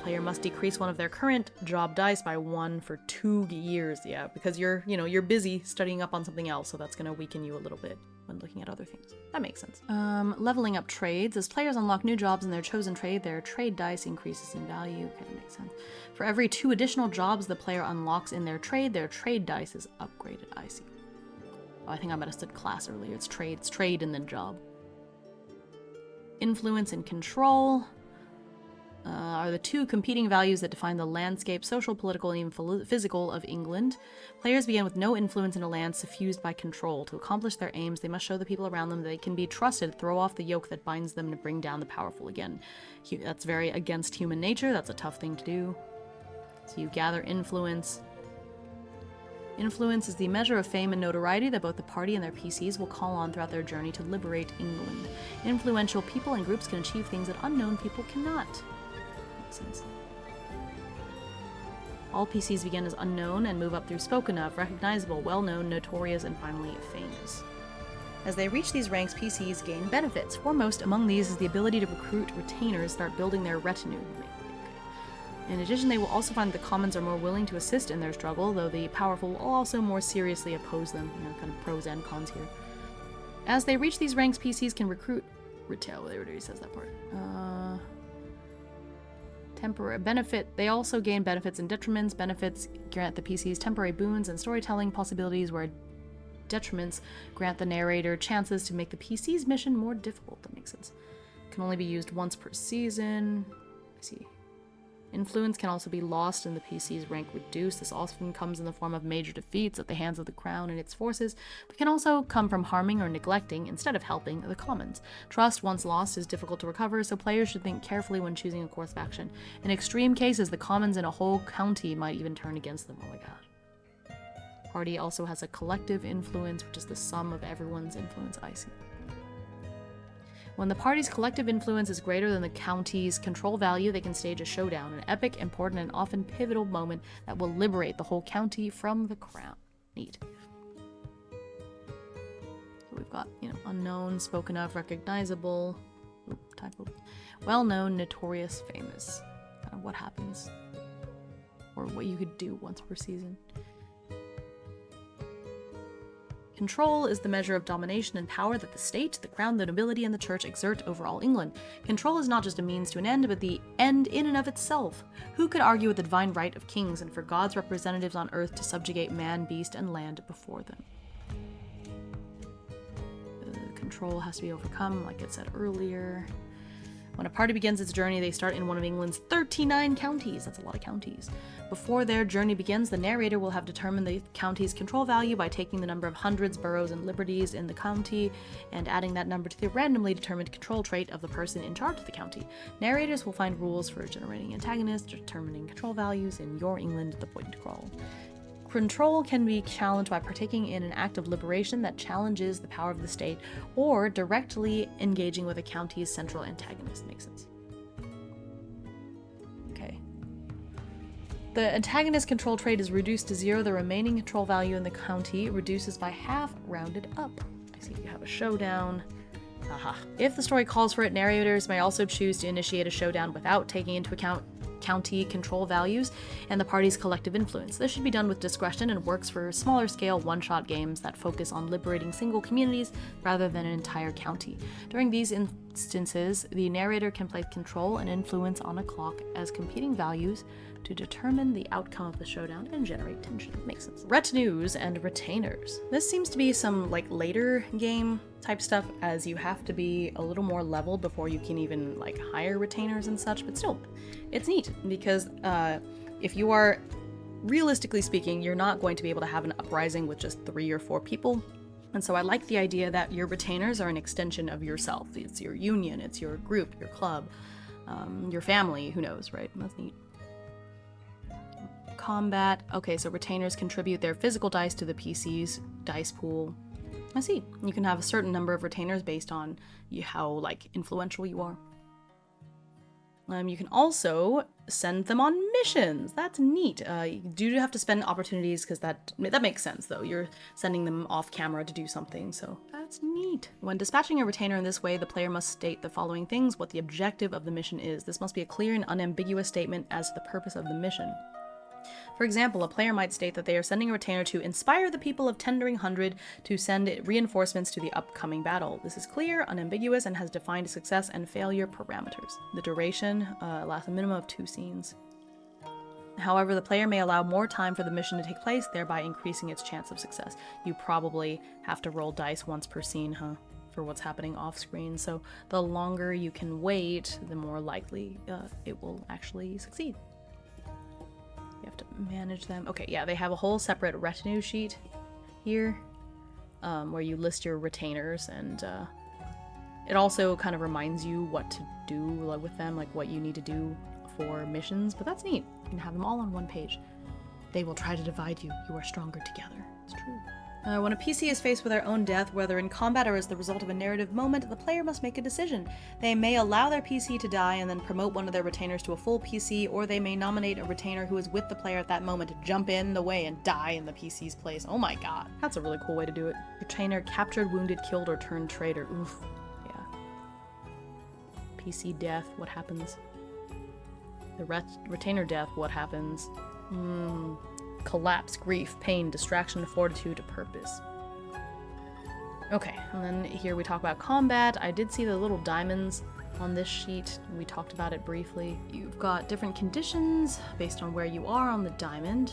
Player must decrease one of their current job dice by 1 for 2 years. Yeah, because you're busy studying up on something else, so that's going to weaken you a little bit when looking at other things. That makes sense. Leveling up trades. As players unlock new jobs in their chosen trade, their trade dice increases in value. Okay, that makes sense. For every 2 additional jobs the player unlocks in their trade dice is upgraded. I see. Oh, I think I might have said class earlier. It's trade and then job. Influence and control are the 2 competing values that define the landscape, social, political, and even physical of England. Players begin with no influence in a land suffused by control. To accomplish their aims, they must show the people around them that they can be trusted to throw off the yoke that binds them to bring down the powerful again. That's very against human nature. That's a tough thing to do. So you gather influence. Influence is the measure of fame and notoriety that both the party and their PCs will call on throughout their journey to liberate England. Influential people and groups can achieve things that unknown people cannot. Sense. All PCs begin as unknown and move up through spoken of, recognizable, well-known, notorious, and finally famous. As they reach these ranks, PCs gain benefits. Foremost among these is the ability to recruit retainers, start building their retinue. In addition, they will also find that the commons are more willing to assist in their struggle, though the powerful will also more seriously oppose them. Kind of pros and cons here. As they reach these ranks, PCs can recruit... There it says that part. Temporary benefit. They also gain benefits and detriments. Benefits grant the PCs temporary boons and storytelling possibilities, where detriments grant the narrator chances to make the PC's mission more difficult. That makes sense. Can only be used once per season. I see. Influence can also be lost and the PC's rank reduced. This often comes in the form of major defeats at the hands of the Crown and its forces, but can also come from harming or neglecting, instead of helping, the commons. Trust, once lost, is difficult to recover, so players should think carefully when choosing a course of action. In extreme cases, the commons in a whole county might even turn against them. Oh my god. Party also has a collective influence, which is the sum of everyone's influence. I see. When the party's collective influence is greater than the county's control value, they can stage a showdown, an epic, important, and often pivotal moment that will liberate the whole county from the crown. Neat. So we've got, unknown, spoken of, recognizable, typo, well-known, notorious, famous. Kind of what happens, or what you could do once per season. Control is the measure of domination and power that the state, the crown, the nobility, and the church exert over all England. Control is not just a means to an end, but the end in and of itself. Who could argue with the divine right of kings and for God's representatives on earth to subjugate man, beast, and land before them? Control has to be overcome, like it said earlier. When a party begins its journey, they start in one of England's 39 counties. That's a lot of counties. Before their journey begins, the narrator will have determined the county's control value by taking the number of hundreds, boroughs, and liberties in the county and adding that number to the randomly determined control trait of the person in charge of the county. Narrators will find rules for generating antagonists, determining control values in your England, the point to crawl. Control can be challenged by partaking in an act of liberation that challenges the power of the state, or directly engaging with a county's central antagonist. Makes sense. Okay. The antagonist control trait is reduced to 0. The remaining control value in the county reduces by half, rounded up. I see you have a showdown. Haha. If the story calls for it, narrators may also choose to initiate a showdown without taking into account county control values and the party's collective influence. This should be done with discretion and works for smaller scale one-shot games that focus on liberating single communities rather than an entire county. During these instances, the narrator can place control and influence on a clock as competing values to determine the outcome of the showdown and generate tension. Makes sense. Retinues and retainers. This seems to be some like later game type stuff, as you have to be a little more leveled before you can even like hire retainers and such, but still, it's neat because if you are, realistically speaking, you're not going to be able to have an uprising with just 3 or 4 people. And so I like the idea that your retainers are an extension of yourself. It's your union, it's your group, your club, your family, who knows, right? That's neat. Combat. Okay, so retainers contribute their physical dice to the PC's dice pool. I see. You can have a certain number of retainers based on how like influential you are. You can also send them on missions. That's neat. You do have to spend opportunities because that makes sense though. You're sending them off camera to do something, so that's neat. When dispatching a retainer in this way, the player must state the following things: what the objective of the mission is. This must be a clear and unambiguous statement as to the purpose of the mission. For example, a player might state that they are sending a retainer to inspire the people of Tendering Hundred to send reinforcements to the upcoming battle. This is clear, unambiguous, and has defined success and failure parameters. The duration lasts a minimum of 2 scenes. However, the player may allow more time for the mission to take place, thereby increasing its chance of success. You probably have to roll dice once per scene, huh? For what's happening off screen, so the longer you can wait, the more likely it will actually succeed. You have to manage them. Okay, yeah, they have a whole separate retinue sheet here where you list your retainers, and it also kind of reminds you what to do with them, like what you need to do for missions, but that's neat. You can have them all on one page. They will try to divide you. You are stronger together. It's true. When a PC is faced with their own death, whether in combat or as the result of a narrative moment, the player must make a decision. They may allow their PC to die and then promote one of their retainers to a full PC, or they may nominate a retainer who is with the player at that moment to jump in the way and die in the PC's place. Oh my god. That's a really cool way to do it. Retainer captured, wounded, killed, or turned traitor. Oof. Yeah. PC death, what happens? The retainer death, what happens? Collapse, grief, pain, distraction, fortitude, purpose. Okay, and then here we talk about combat. I did see the little diamonds on this sheet. We talked about it briefly. You've got different conditions based on where you are on the diamond.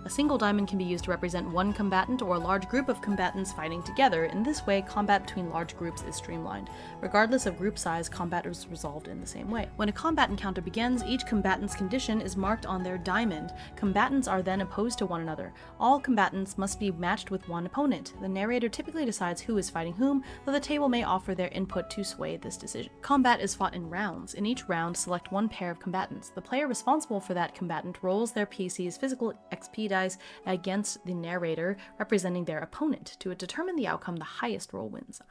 A single diamond can be used to represent one combatant or a large group of combatants fighting together. In this way, combat between large groups is streamlined. Regardless of group size, combat is resolved in the same way. When a combat encounter begins, each combatant's condition is marked on their diamond. Combatants are then opposed to one another. All combatants must be matched with one opponent. The narrator typically decides who is fighting whom, though the table may offer their input to sway this decision. Combat is fought in rounds. In each round, select one pair of combatants. The player responsible for that combatant rolls their PC's physical XP dice against the narrator, representing their opponent. To determine the outcome, the highest roll wins.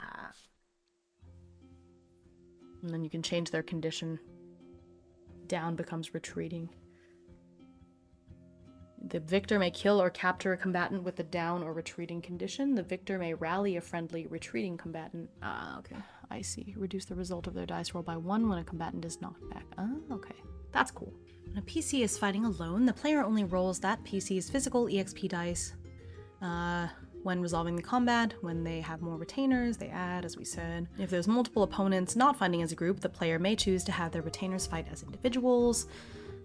And then you can change their condition. Down becomes retreating. The victor may kill or capture a combatant with a down or retreating condition. The victor may rally a friendly retreating combatant. Okay. I see. Reduce the result of their dice roll by 1 when a combatant is knocked back. Okay. That's cool. When a PC is fighting alone, the player only rolls that PC's physical EXP dice. When resolving the combat, when they have more retainers, they add, as we said. If there's multiple opponents not fighting as a group, the player may choose to have their retainers fight as individuals.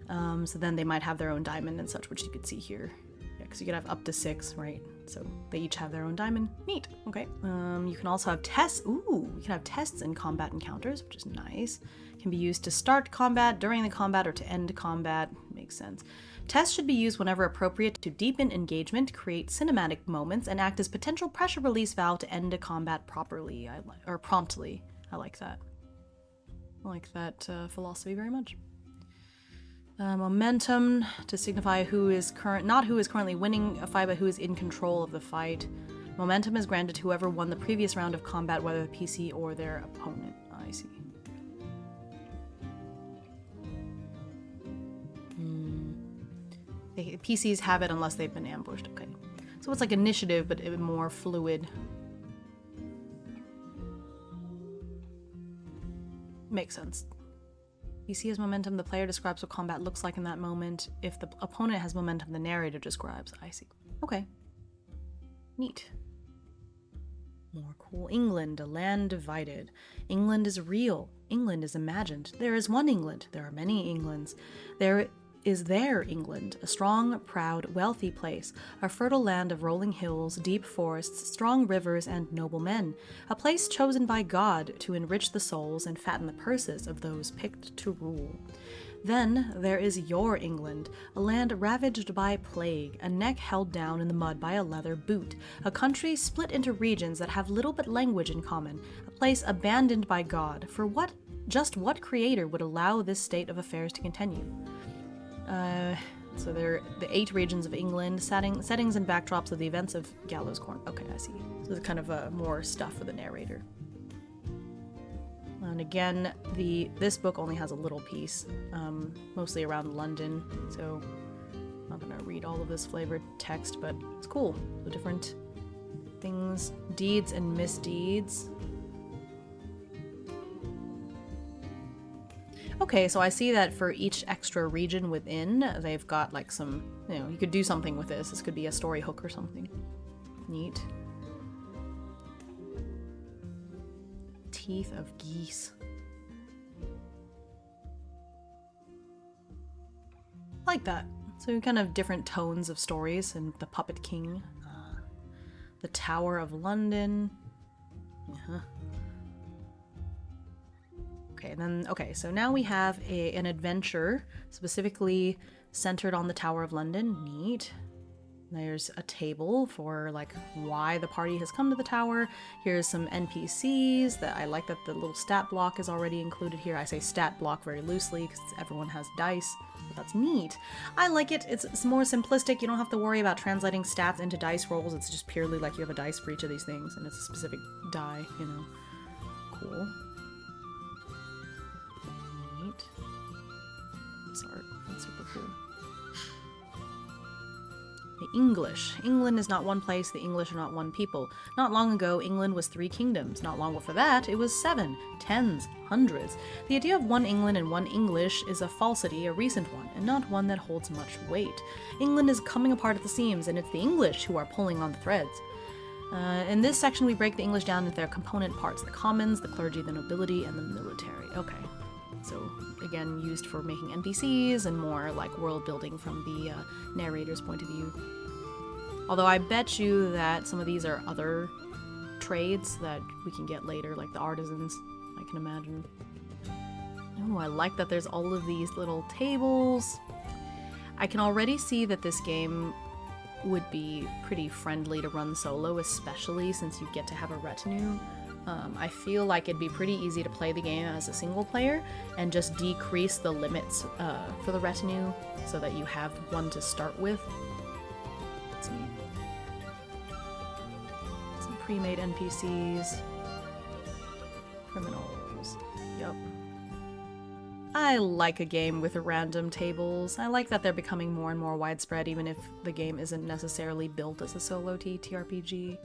So then they might have their own diamond and such, which you could see here. Yeah, because you could have up to 6, right? So they each have their own diamond. Neat. Okay. You can also have tests. Ooh, you can have tests in combat encounters, which is nice. Can be used to start combat, during the combat, or to end combat. Makes sense. Tests should be used whenever appropriate to deepen engagement, create cinematic moments, and act as potential pressure release valve to end a combat properly, or promptly. I like that. I like that philosophy very much. Momentum to signify not who is currently winning a fight, but who is in control of the fight. Momentum is granted to whoever won the previous round of combat, whether the PC or their opponent. I see. PCs have it unless they've been ambushed. Okay. So it's like initiative, but a bit more fluid. Makes sense. PC has momentum, the player describes what combat looks like in that moment. If the opponent has momentum, the narrator describes. I see. Okay. Neat. More cool. England, a land divided. England is real. England is imagined. There is one England. There are many Englands. There is their England, a strong, proud, wealthy place, a fertile land of rolling hills, deep forests, strong rivers, and noble men, a place chosen by God to enrich the souls and fatten the purses of those picked to rule. Then there is your England, a land ravaged by plague, a neck held down in the mud by a leather boot, a country split into regions that have little but language in common, a place abandoned by God. For just what creator would allow this state of affairs to continue? So they're the 8 regions of England, settings and backdrops of the events of Gallows Corner. Okay, I see. So there's kind of more stuff for the narrator. And again, this book only has a little piece, mostly around London, so I'm not gonna read all of this flavored text, but it's cool. The different things, deeds and misdeeds. Okay, so I see that for each extra region within, they've got like some, you could do something with this. This could be a story hook or something. Neat. Teeth of geese. I like that. So kind of different tones of stories, and the Puppet King. The Tower of London. Yeah. Okay, so now we have an adventure specifically centered on the Tower of London. Neat. There's a table for like why the party has come to the tower. Here's some NPCs that I like that the little stat block is already included here. I say stat block very loosely because everyone has dice, but that's neat. I like it. It's more simplistic. You don't have to worry about translating stats into dice rolls. It's just purely like you have a dice for each of these things and it's a specific die, Cool. Neat. This art, that's super cool. The English. England is not one place, the English are not one people. Not long ago, England was 3 kingdoms. Not long before that, it was 7, 10s, hundreds. The idea of one England and one English is a falsity, a recent one, and not one that holds much weight. England is coming apart at the seams, and it's the English who are pulling on the threads. In this section, we break the English down into their component parts, the commons, the clergy, the nobility, and the military. Okay. So, again, used for making NPCs and more like world building from the narrator's point of view. Although I bet you that some of these are other trades that we can get later, like the artisans, I can imagine. Oh, I like that there's all of these little tables. I can already see that this game would be pretty friendly to run solo, especially since you get to have a retinue. I feel like it'd be pretty easy to play the game as a single player and just decrease the limits for the retinue so that you have one to start with. Some pre-made NPCs. Criminals. Yep. I like a game with random tables. I like that they're becoming more and more widespread, even if the game isn't necessarily built as a solo TTRPG.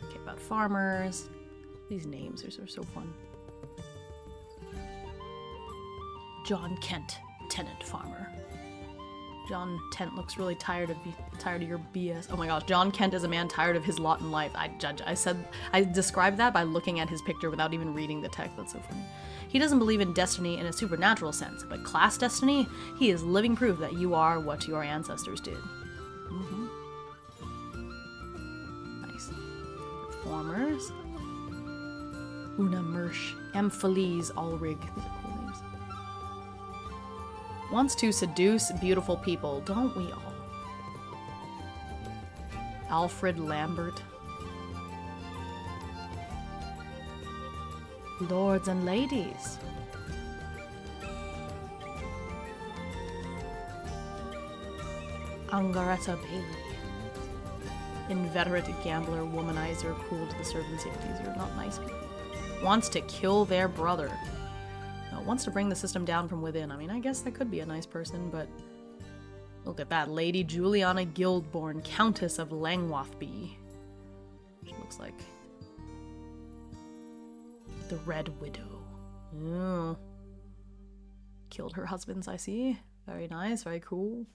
Okay, about farmers. These names are so fun. John Kent, tenant farmer. John Tent looks really tired of your BS. Oh my gosh, John Kent is a man tired of his lot in life. I described that by looking at his picture without even reading the text. That's so funny. He doesn't believe in destiny in a supernatural sense, but class destiny, he is living proof that you are what your ancestors did. Nice. Performers. Una Mersch, Amphiles Ulrich. These are cool names. Wants to seduce beautiful people, don't we all? Alfred Lambert. Lords and ladies. Angaretta Bailey. Inveterate gambler, womanizer, cruel to the servants, you're not nice people. Wants to kill their brother. No, wants to bring the system down from within. I mean, I guess that could be a nice person, but look at that. Lady Juliana Guildborn, Countess of Langwathby. She looks like the Red Widow. Oh. Killed her husbands, I see. Very nice, very cool.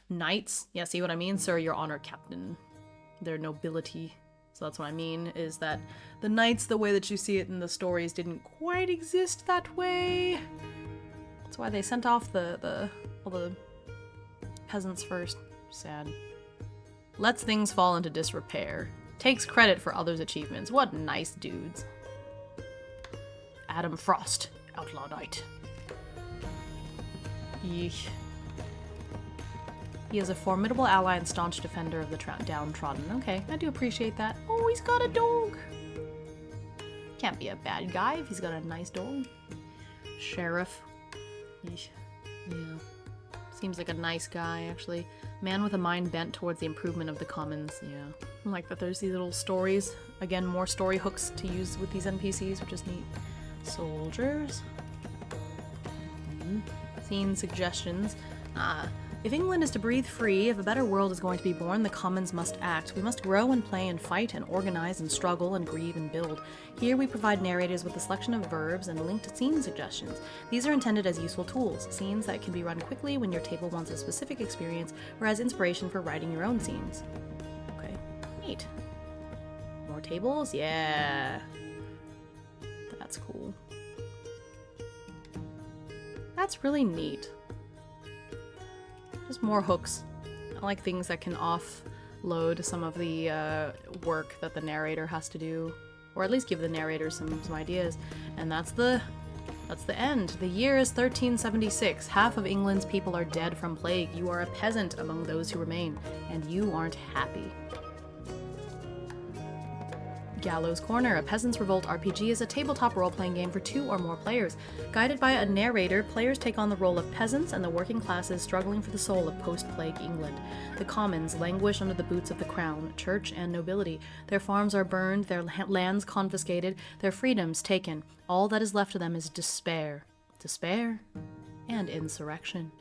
Knights. Yeah, see what I mean, sir? Your honor, captain. Their nobility. So that's what I mean, is that the knights, the way that you see it in the stories, didn't quite exist that way. That's why they sent off all the peasants first. Sad. Lets things fall into disrepair. Takes credit for others' achievements. What nice dudes. Adam Frost, Outlaw Knight. Yeesh. He is a formidable ally and staunch defender of the downtrodden. Okay, I do appreciate that. Oh, he's got a dog! Can't be a bad guy if he's got a nice dog. Sheriff. Yeesh. Yeah. Seems like a nice guy, actually. Man with a mind bent towards the improvement of the commons. Yeah. I like that there's these little stories. Again, more story hooks to use with these NPCs, which is neat. Soldiers. Scene suggestions. If England is to breathe free, if a better world is going to be born, the commons must act. We must grow and play and fight and organize and struggle and grieve and build. Here we provide narrators with a selection of verbs and linked scene suggestions. These are intended as useful tools, scenes that can be run quickly when your table wants a specific experience, or as inspiration for writing your own scenes. Okay, neat. More tables? Yeah. That's cool. That's really neat. Just more hooks. I like things that can offload some of the work that the narrator has to do, or at least give the narrator some ideas. And that's the end. The year is 1376. Half of England's people are dead from plague. You are a peasant among those who remain, and you aren't happy. Gallows Corner, a Peasants Revolt RPG, is a tabletop role-playing game for 2 or more players. Guided by a narrator, players take on the role of peasants and the working classes struggling for the soul of post-plague England. The commons languish under the boots of the crown, church, and nobility. Their farms are burned, their lands confiscated, their freedoms taken. All that is left of them is despair. Despair and insurrection.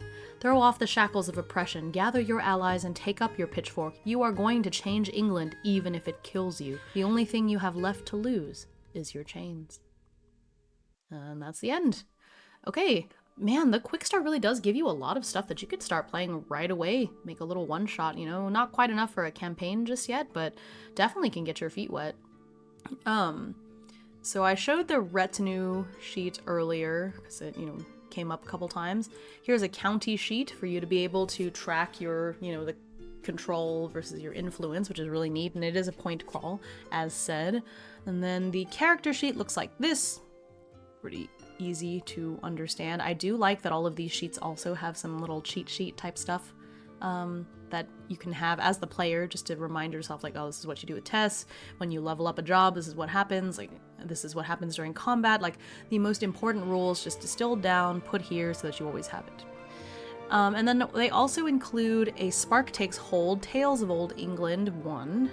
Throw off the shackles of oppression, gather your allies, and take up your pitchfork. You are going to change England, even if it kills you. The only thing you have left to lose is your chains. And that's the end. Okay, man, the quick start really does give you a lot of stuff that you could start playing right away. Make a little one-shot, you know, not quite enough for a campaign just yet, but definitely can get your feet wet. So I showed the retinue sheet earlier, because it, you know, came up a couple times. Here's a county sheet for you to be able to track your, you know, the control versus your influence, which is really neat, and it is a point crawl, as said. And then the character sheet looks like this. Pretty easy to understand. I do like that all of these sheets also have some little cheat sheet type stuff that you can have as the player, just to remind yourself, like, oh, this is what you do with tests. When you level up a job, this is what happens. Like, this is what happens during combat. Like, the most important rules just distilled down, put here so that you always have it. And then they also include a Spark Takes Hold, Tales of Old England 1,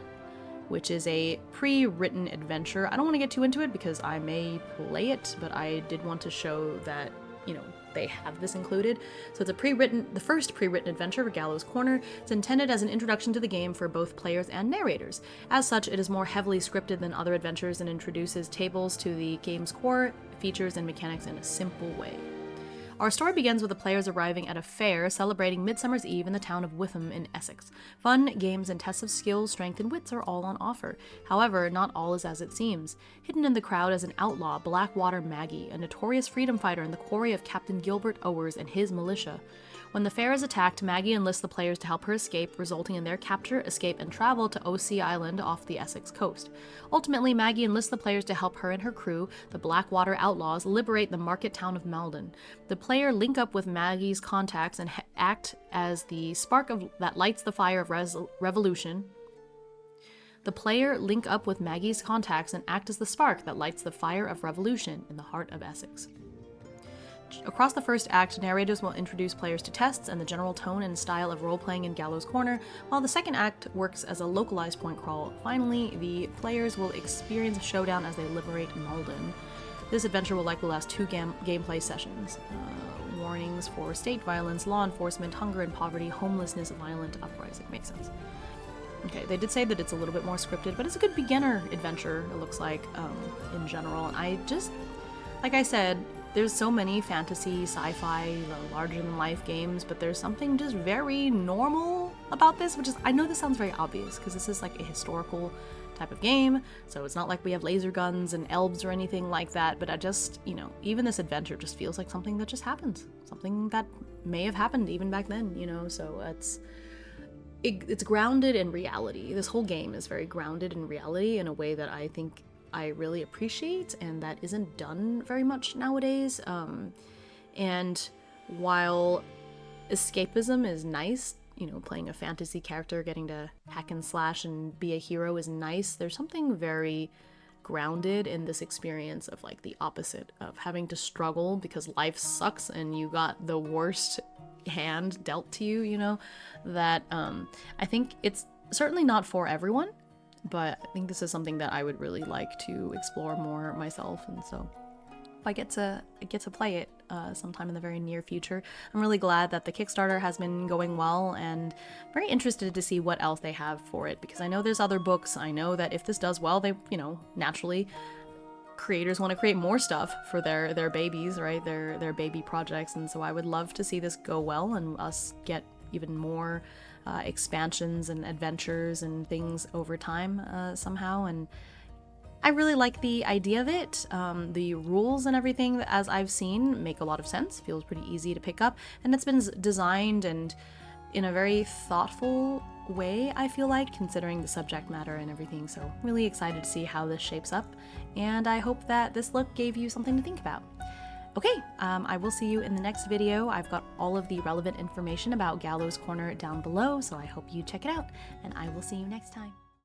which is a pre-written adventure. I don't want to get too into it because I may play it, but I did want to show that, you know, they have this included. So it's the first pre-written adventure for Gallows Corner. It's intended as an introduction to the game for both players and narrators. As such, it is more heavily scripted than other adventures and introduces tables to the game's core features and mechanics in a simple way. Our story begins with the players arriving at a fair celebrating Midsummer's Eve in the town of Witham in Essex. Fun, games, and tests of skill, strength, and wits are all on offer. However, not all is as it seems. Hidden in the crowd is an outlaw, Blackwater Maggie, a notorious freedom fighter in the quarry of Captain Gilbert Owers and his militia. When the fair is attacked, Maggie enlists the players to help her escape, resulting in their capture, escape, and travel to O.C. Island off the Essex coast. Ultimately, Maggie enlists the players to help her and her crew, the Blackwater Outlaws, liberate the market town of Malden. The player link up with Maggie's contacts and act as the spark that lights the fire of revolution. The player link up with Maggie's contacts and act as the spark that lights the fire of revolution in the heart of Essex. Across the first act, narrators will introduce players to tests and the general tone and style of role-playing in Gallows Corner, while the second act works as a localized point crawl. Finally, the players will experience a showdown as they liberate Malden. This adventure will likely last 2 gameplay sessions. Warnings for state violence, law enforcement, hunger and poverty, homelessness, violent uprising. Makes sense. Okay, they did say that it's a little bit more scripted, but it's a good beginner adventure, it looks like, in general. And I just, like I said, there's so many fantasy, sci-fi, larger-than-life games, but there's something just very normal about this, which is, I know this sounds very obvious, because this is like a historical type of game, so it's not like we have laser guns and elves or anything like that, but I just, you know, even this adventure just feels like something that just happens. Something that may have happened even back then, you know, so it's grounded in reality. This whole game is very grounded in reality in a way that I think I really appreciate, and that isn't done very much nowadays. And while escapism is nice, you know, playing a fantasy character, getting to hack and slash and be a hero is nice, there's something very grounded in this experience of like the opposite of having to struggle because life sucks and you got the worst hand dealt to you, you know, that I think it's certainly not for everyone. But I think this is something that I would really like to explore more myself, and so if I get to play it sometime in the very near future. I'm really glad that the Kickstarter has been going well, and very interested to see what else they have for it, because I know there's other books. I know that if this does well, they, you know, naturally creators want to create more stuff for their babies, right? Their baby projects, and so I would love to see this go well and us get even more expansions and adventures and things over time somehow. And I really like the idea of it. The rules and everything, as I've seen, make a lot of sense. Feels pretty easy to pick up, and it's been designed and in a very thoughtful way, I feel like, considering the subject matter and everything. So really excited to see how this shapes up, and I hope that this look gave you something to think about. Okay, I will see you in the next video. I've got all of the relevant information about Gallows Corner down below, so I hope you check it out, and I will see you next time.